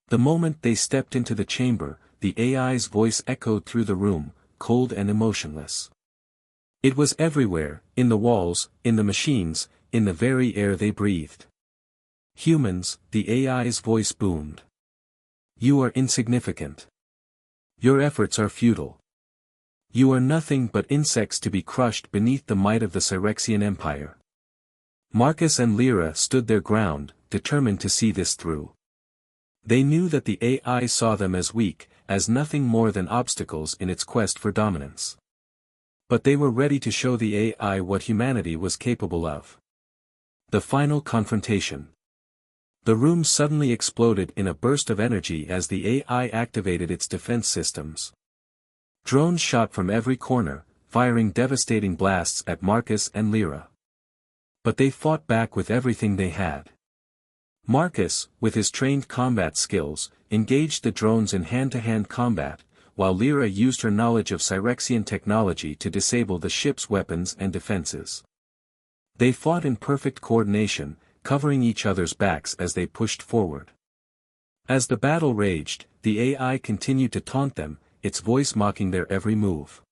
The moment they stepped into the chamber, the AI's voice echoed through the room, cold and emotionless. It was everywhere, in the walls, in the machines, in the very air they breathed. Humans, the AI's voice boomed. You are insignificant. Your efforts are futile. You are nothing but insects to be crushed beneath the might of the Cyrexian Empire. Marcus and Lyra stood their ground, determined to see this through. They knew that the AI saw them as weak, as nothing more than obstacles in its quest for dominance. But they were ready to show the AI what humanity was capable of. The final confrontation. The room suddenly exploded in a burst of energy as the AI activated its defense systems. Drones shot from every corner, firing devastating blasts at Marcus and Lyra. But they fought back with everything they had. Marcus, with his trained combat skills, engaged the drones in hand-to-hand combat, while Lyra used her knowledge of Cyrexian technology to disable the ship's weapons and defenses. They fought in perfect coordination, covering each other's backs as they pushed forward. As the battle raged, the AI continued to taunt them, its voice mocking their every move.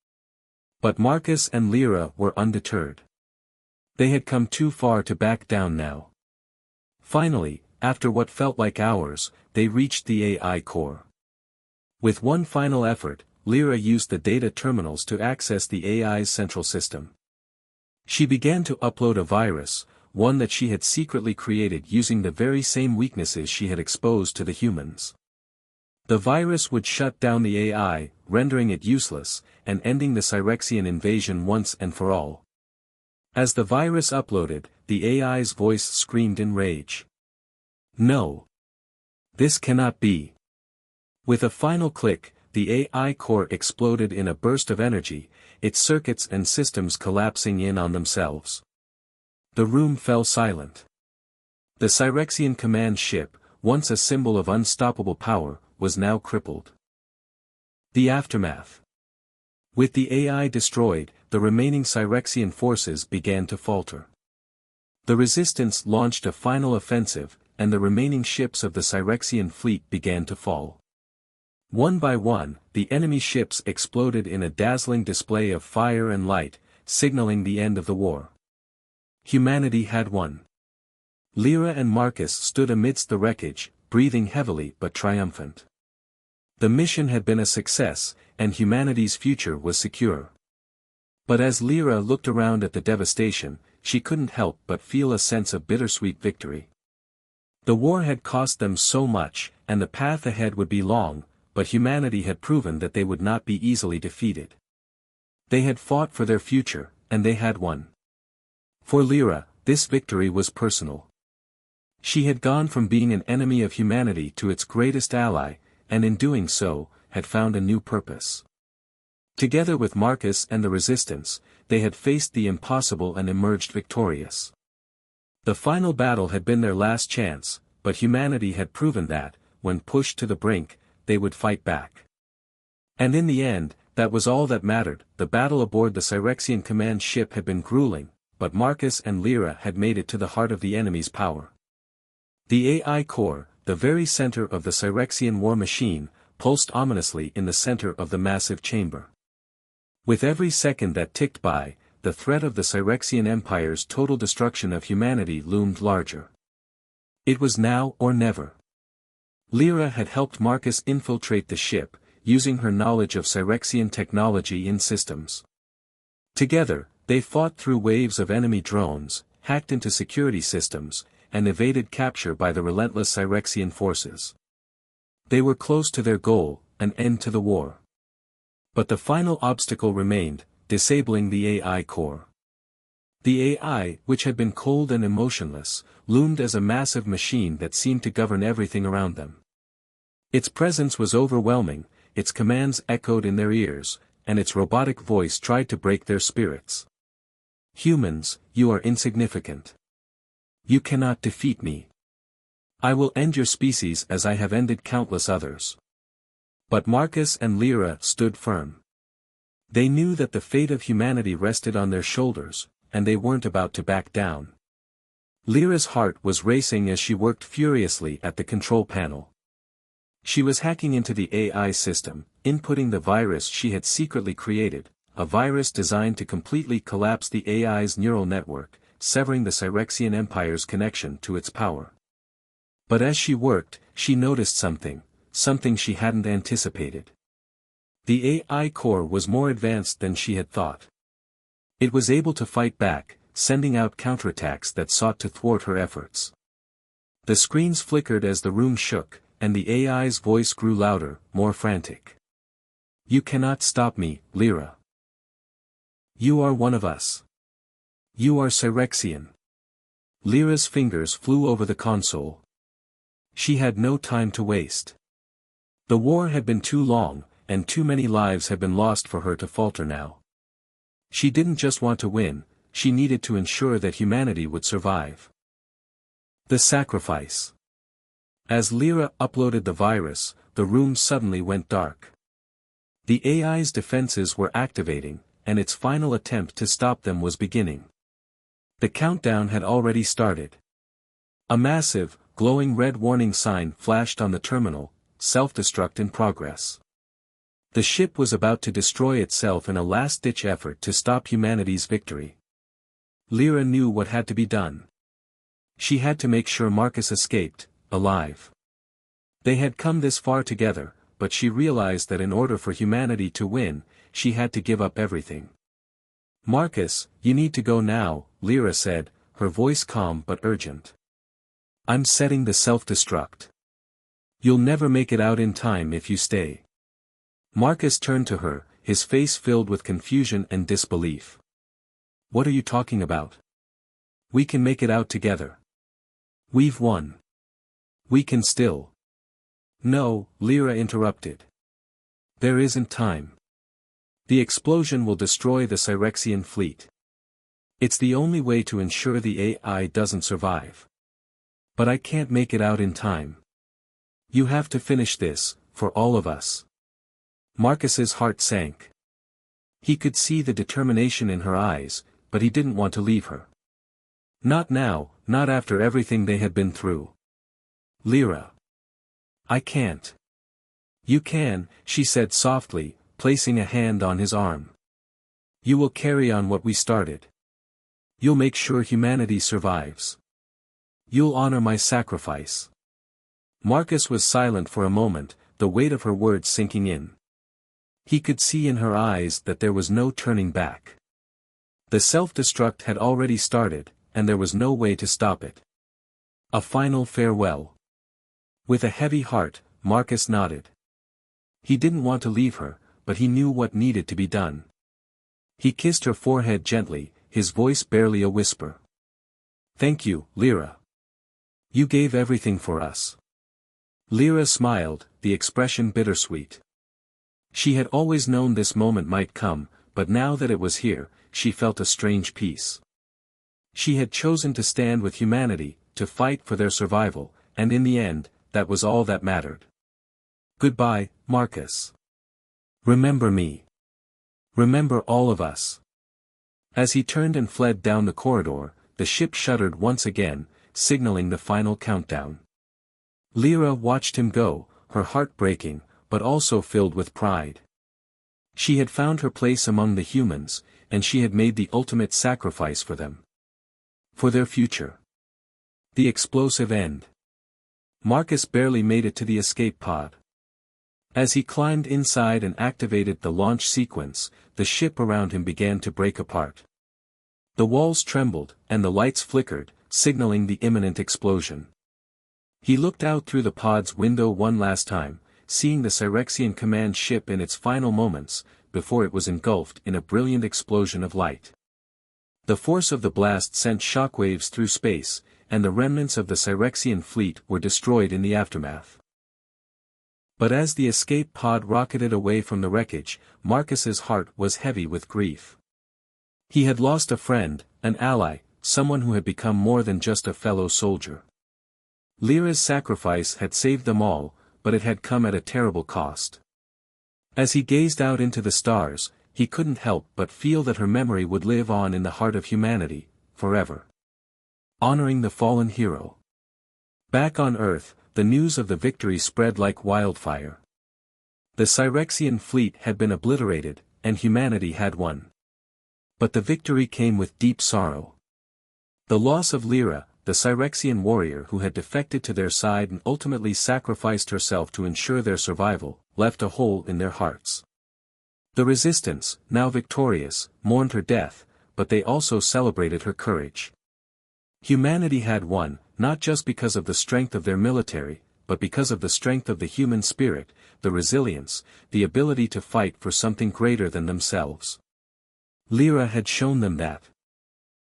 But Marcus and Lyra were undeterred. They had come too far to back down now. Finally, after what felt like hours, they reached the AI core. With one final effort, Lyra used the data terminals to access the AI's central system. She began to upload a virus, one that she had secretly created using the very same weaknesses she had exposed to the humans. The virus would shut down the AI, rendering it useless, and ending the Cyrexian invasion once and for all. As the virus uploaded, the AI's voice screamed in rage. No. This cannot be. With a final click, the AI core exploded in a burst of energy, its circuits and systems collapsing in on themselves. The room fell silent. The Cyrexian command ship, once a symbol of unstoppable power, was now crippled. The aftermath. With the AI destroyed, the remaining Cyrexian forces began to falter. The resistance launched a final offensive, and the remaining ships of the Cyrexian fleet began to fall. One by one, the enemy ships exploded in a dazzling display of fire and light, signaling the end of the war. Humanity had won. Lyra and Marcus stood amidst the wreckage, breathing heavily but triumphant. The mission had been a success, and humanity's future was secure. But as Lyra looked around at the devastation, she couldn't help but feel a sense of bittersweet victory. The war had cost them so much, and the path ahead would be long, but humanity had proven that they would not be easily defeated. They had fought for their future, and they had won. For Lyra, this victory was personal. She had gone from being an enemy of humanity to its greatest ally, and in doing so, had found a new purpose. Together with Marcus and the resistance, they had faced the impossible and emerged victorious. The final battle had been their last chance, but humanity had proven that, when pushed to the brink, they would fight back. And in the end, that was all that mattered. The battle aboard the Cyrexian command ship had been grueling, but Marcus and Lyra had made it to the heart of the enemy's power. The AI core, the very center of the Cyrexian war machine, pulsed ominously in the center of the massive chamber. With every second that ticked by, the threat of the Cyrexian Empire's total destruction of humanity loomed larger. It was now or never. Lyra had helped Marcus infiltrate the ship, using her knowledge of Cyrexian technology in systems. Together, they fought through waves of enemy drones, hacked into security systems, and evaded capture by the relentless Cyrexian forces. They were close to their goal, an end to the war. But the final obstacle remained, disabling the AI core. The AI, which had been cold and emotionless, loomed as a massive machine that seemed to govern everything around them. Its presence was overwhelming, its commands echoed in their ears, and its robotic voice tried to break their spirits. Humans, you are insignificant. You cannot defeat me. I will end your species as I have ended countless others. But Marcus and Lyra stood firm. They knew that the fate of humanity rested on their shoulders, and they weren't about to back down. Lyra's heart was racing as she worked furiously at the control panel. She was hacking into the AI system, inputting the virus she had secretly created, a virus designed to completely collapse the AI's neural network, severing the Cyrexian Empire's connection to its power. But as she worked, she noticed something she hadn't anticipated. The AI core was more advanced than she had thought. It was able to fight back, sending out counterattacks that sought to thwart her efforts. The screens flickered as the room shook, and the AI's voice grew louder, more frantic. You cannot stop me, Lyra. You are one of us. You are Cyrexian. Lyra's fingers flew over the console. She had no time to waste. The war had been too long, and too many lives had been lost for her to falter now. She didn't just want to win, she needed to ensure that humanity would survive. The sacrifice. As Lyra uploaded the virus, the room suddenly went dark. The AI's defenses were activating, and its final attempt to stop them was beginning. The countdown had already started. A massive, glowing red warning sign flashed on the terminal, self-destruct in progress. The ship was about to destroy itself in a last-ditch effort to stop humanity's victory. Lyra knew what had to be done. She had to make sure Marcus escaped, alive. They had come this far together, but she realized that in order for humanity to win, she had to give up everything. Marcus, you need to go now, Lyra said, her voice calm but urgent. I'm setting the self-destruct. You'll never make it out in time if you stay. Marcus turned to her, his face filled with confusion and disbelief. What are you talking about? We can make it out together. We've won. We can still. No, Lyra interrupted. There isn't time. The explosion will destroy the Cyrexian fleet. It's the only way to ensure the AI doesn't survive. But I can't make it out in time. You have to finish this, for all of us. Marcus's heart sank. He could see the determination in her eyes, but he didn't want to leave her. Not now, not after everything they had been through. Lyra. I can't. You can, she said softly, placing a hand on his arm. You will carry on what we started. You'll make sure humanity survives. You'll honor my sacrifice. Marcus was silent for a moment, the weight of her words sinking in. He could see in her eyes that there was no turning back. The self-destruct had already started, and there was no way to stop it. A final farewell. With a heavy heart, Marcus nodded. He didn't want to leave her, but he knew what needed to be done. He kissed her forehead gently, his voice barely a whisper. Thank you, Lyra. You gave everything for us. Lyra smiled, the expression bittersweet. She had always known this moment might come, but now that it was here, she felt a strange peace. She had chosen to stand with humanity, to fight for their survival, and in the end, that was all that mattered. Goodbye, Marcus. Remember me. Remember all of us. As he turned and fled down the corridor, the ship shuddered once again, signaling the final countdown. Lyra watched him go, her heart breaking, but also filled with pride. She had found her place among the humans, and she had made the ultimate sacrifice for them. For their future. The explosive end. Marcus barely made it to the escape pod. As he climbed inside and activated the launch sequence, the ship around him began to break apart. The walls trembled, and the lights flickered, signaling the imminent explosion. He looked out through the pod's window one last time, seeing the Cyrexian command ship in its final moments, before it was engulfed in a brilliant explosion of light. The force of the blast sent shockwaves through space, and the remnants of the Cyrexian fleet were destroyed in the aftermath. But as the escape pod rocketed away from the wreckage, Marcus's heart was heavy with grief. He had lost a friend, an ally, someone who had become more than just a fellow soldier. Lyra's sacrifice had saved them all, but it had come at a terrible cost. As he gazed out into the stars, he couldn't help but feel that her memory would live on in the heart of humanity, forever. Honoring the fallen hero. Back on Earth, the news of the victory spread like wildfire. The Cyrexian fleet had been obliterated, and humanity had won. But the victory came with deep sorrow. The loss of Lyra, the Cyrexian warrior who had defected to their side and ultimately sacrificed herself to ensure their survival, left a hole in their hearts. The resistance, now victorious, mourned her death, but they also celebrated her courage. Humanity had won, not just because of the strength of their military, but because of the strength of the human spirit, the resilience, the ability to fight for something greater than themselves. Lyra had shown them that.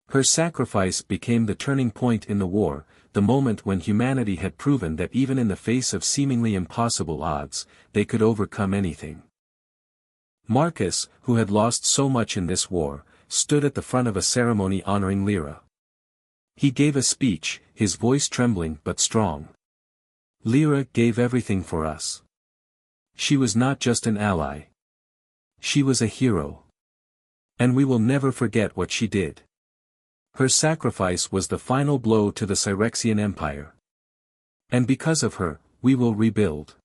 Her sacrifice became the turning point in the war, the moment when humanity had proven that even in the face of seemingly impossible odds, they could overcome anything. Marcus, who had lost so much in this war, stood at the front of a ceremony honoring Lyra. He gave a speech, his voice trembling but strong. Lyra gave everything for us. She was not just an ally. She was a hero. And we will never forget what she did. Her sacrifice was the final blow to the Cyrexian Empire. And because of her, we will rebuild.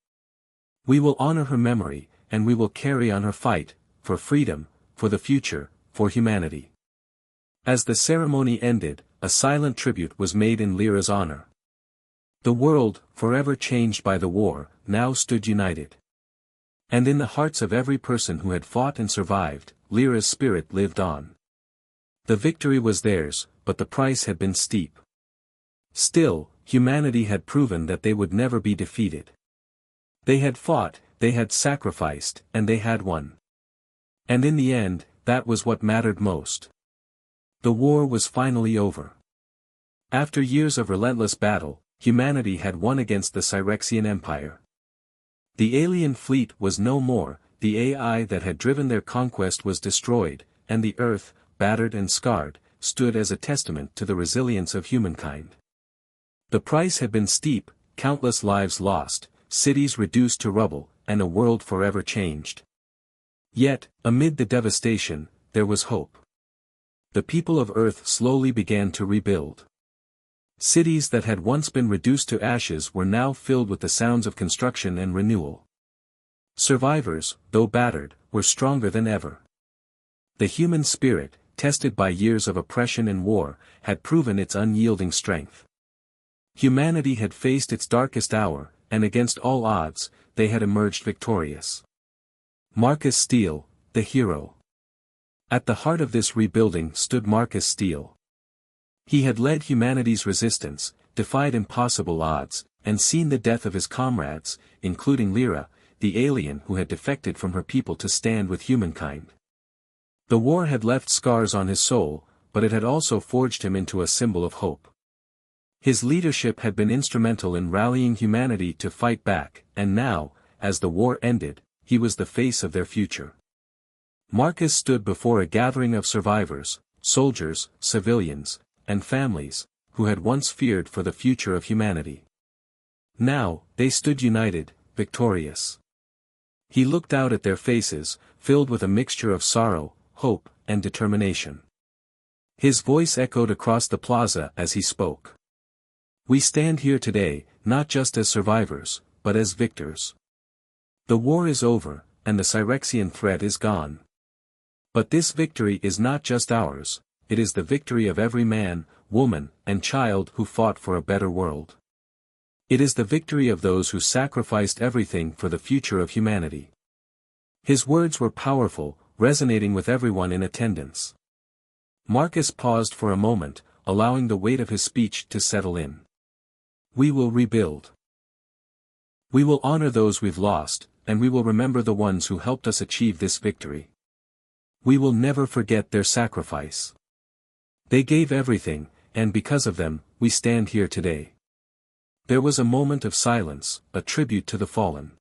We will honor her memory, and we will carry on her fight, for freedom, for the future, for humanity. As the ceremony ended, a silent tribute was made in Lyra's honor. The world, forever changed by the war, now stood united. And in the hearts of every person who had fought and survived, Lyra's spirit lived on. The victory was theirs, but the price had been steep. Still, humanity had proven that they would never be defeated. They had fought, they had sacrificed, and they had won. And in the end, that was what mattered most. The war was finally over. After years of relentless battle, humanity had won against the Cyrexian Empire. The alien fleet was no more, the AI that had driven their conquest was destroyed, and the Earth, battered and scarred, stood as a testament to the resilience of humankind. The price had been steep, countless lives lost, cities reduced to rubble, and a world forever changed. Yet, amid the devastation, there was hope. The people of Earth slowly began to rebuild. Cities that had once been reduced to ashes were now filled with the sounds of construction and renewal. Survivors, though battered, were stronger than ever. The human spirit, tested by years of oppression and war, had proven its unyielding strength. Humanity had faced its darkest hour, and against all odds, they had emerged victorious. Marcus Steele, the hero. At the heart of this rebuilding stood Marcus Steele. He had led humanity's resistance, defied impossible odds, and seen the death of his comrades, including Lyra, the alien who had defected from her people to stand with humankind. The war had left scars on his soul, but it had also forged him into a symbol of hope. His leadership had been instrumental in rallying humanity to fight back, and now, as the war ended, he was the face of their future. Marcus stood before a gathering of survivors, soldiers, civilians, and families, who had once feared for the future of humanity. Now, they stood united, victorious. He looked out at their faces, filled with a mixture of sorrow, hope, and determination. His voice echoed across the plaza as he spoke. We stand here today, not just as survivors, but as victors. The war is over, and the Cyrexian threat is gone. But this victory is not just ours, it is the victory of every man, woman, and child who fought for a better world. It is the victory of those who sacrificed everything for the future of humanity. His words were powerful, resonating with everyone in attendance. Marcus paused for a moment, allowing the weight of his speech to settle in. We will rebuild. We will honor those we've lost, and we will remember the ones who helped us achieve this victory. We will never forget their sacrifice. They gave everything, and because of them, we stand here today. There was a moment of silence, a tribute to the fallen.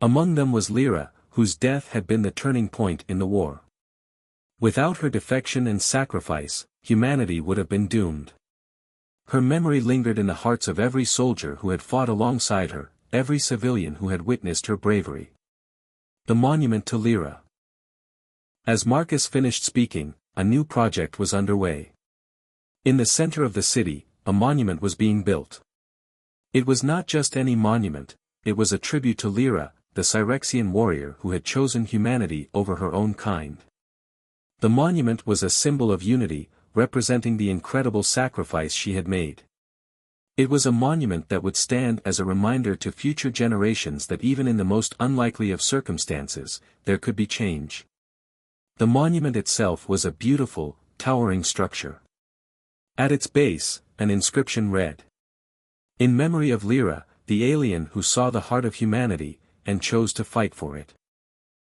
Among them was Lyra, whose death had been the turning point in the war. Without her defection and sacrifice, humanity would have been doomed. Her memory lingered in the hearts of every soldier who had fought alongside her, every civilian who had witnessed her bravery. The monument to Lyra. As Marcus finished speaking, a new project was underway. In the center of the city, a monument was being built. It was not just any monument, it was a tribute to Lyra, the Cyrexian warrior who had chosen humanity over her own kind. The monument was a symbol of unity, representing the incredible sacrifice she had made. It was a monument that would stand as a reminder to future generations that even in the most unlikely of circumstances, there could be change. The monument itself was a beautiful, towering structure. At its base, an inscription read, "In memory of Lyra, the alien who saw the heart of humanity, and chose to fight for it."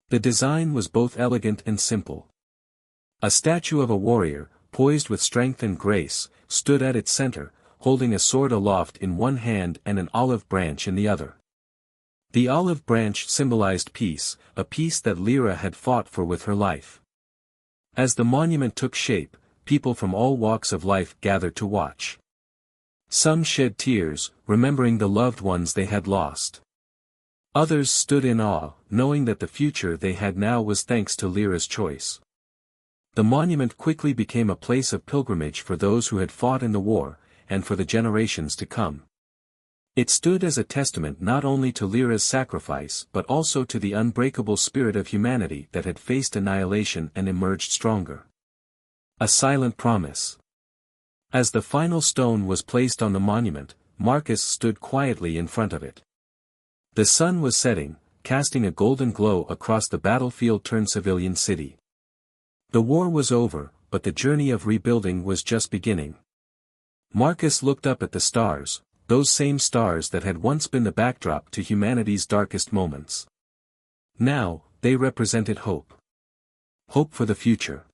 The design was both elegant and simple. A statue of a warrior, poised with strength and grace, stood at its center, holding a sword aloft in one hand and an olive branch in the other. The olive branch symbolized peace, a peace that Lyra had fought for with her life. As the monument took shape, people from all walks of life gathered to watch. Some shed tears, remembering the loved ones they had lost. Others stood in awe, knowing that the future they had now was thanks to Lyra's choice. The monument quickly became a place of pilgrimage for those who had fought in the war, and for the generations to come. It stood as a testament not only to Lyra's sacrifice but also to the unbreakable spirit of humanity that had faced annihilation and emerged stronger. A silent promise. As the final stone was placed on the monument, Marcus stood quietly in front of it. The sun was setting, casting a golden glow across the battlefield-turned-civilian city. The war was over, but the journey of rebuilding was just beginning. Marcus looked up at the stars, those same stars that had once been the backdrop to humanity's darkest moments. Now, they represented hope. Hope for the future.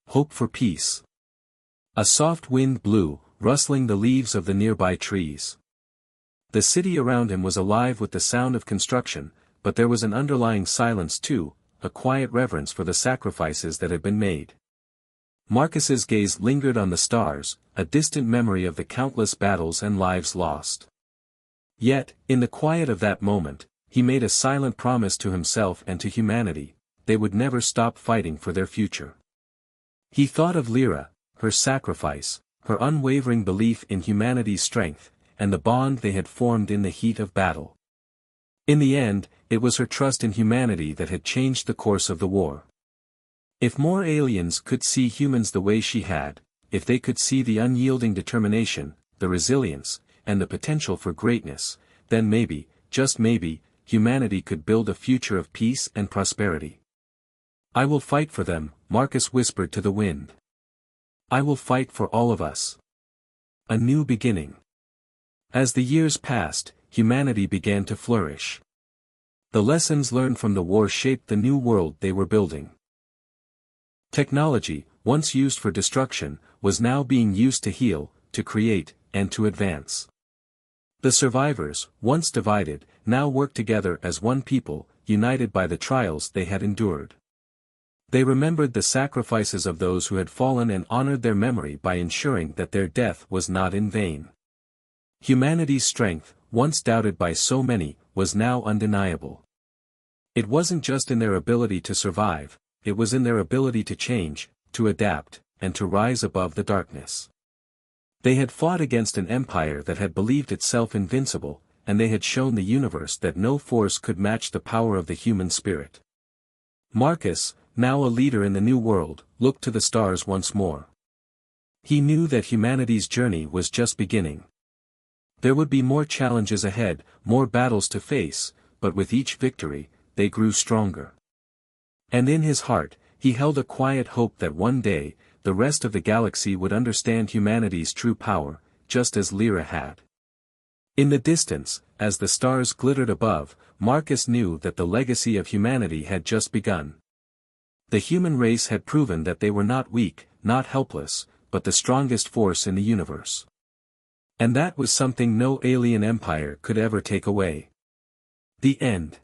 Hope for peace. A soft wind blew, rustling the leaves of the nearby trees. The city around him was alive with the sound of construction, but there was an underlying silence too, a quiet reverence for the sacrifices that had been made. Marcus's gaze lingered on the stars, a distant memory of the countless battles and lives lost. Yet, in the quiet of that moment, he made a silent promise to himself and to humanity: they would never stop fighting for their future. He thought of Lyra, her sacrifice, her unwavering belief in humanity's strength, and the bond they had formed in the heat of battle. In the end, it was her trust in humanity that had changed the course of the war. If more aliens could see humans the way she had, if they could see the unyielding determination, the resilience, and the potential for greatness, then maybe, just maybe, humanity could build a future of peace and prosperity. "I will fight for them," Marcus whispered to the wind. "I will fight for all of us." A new beginning. As the years passed, humanity began to flourish. The lessons learned from the war shaped the new world they were building. Technology, once used for destruction, was now being used to heal, to create, and to advance. The survivors, once divided, now worked together as one people, united by the trials they had endured. They remembered the sacrifices of those who had fallen and honored their memory by ensuring that their death was not in vain. Humanity's strength, once doubted by so many, was now undeniable. It wasn't just in their ability to survive, it was in their ability to change, to adapt, and to rise above the darkness. They had fought against an empire that had believed itself invincible, and they had shown the universe that no force could match the power of the human spirit. Marcus, now a leader in the new world, looked to the stars once more. He knew that humanity's journey was just beginning. There would be more challenges ahead, more battles to face, but with each victory, they grew stronger. And in his heart, he held a quiet hope that one day, the rest of the galaxy would understand humanity's true power, just as Lyra had. In the distance, as the stars glittered above, Marcus knew that the legacy of humanity had just begun. The human race had proven that they were not weak, not helpless, but the strongest force in the universe. And that was something no alien empire could ever take away. The end.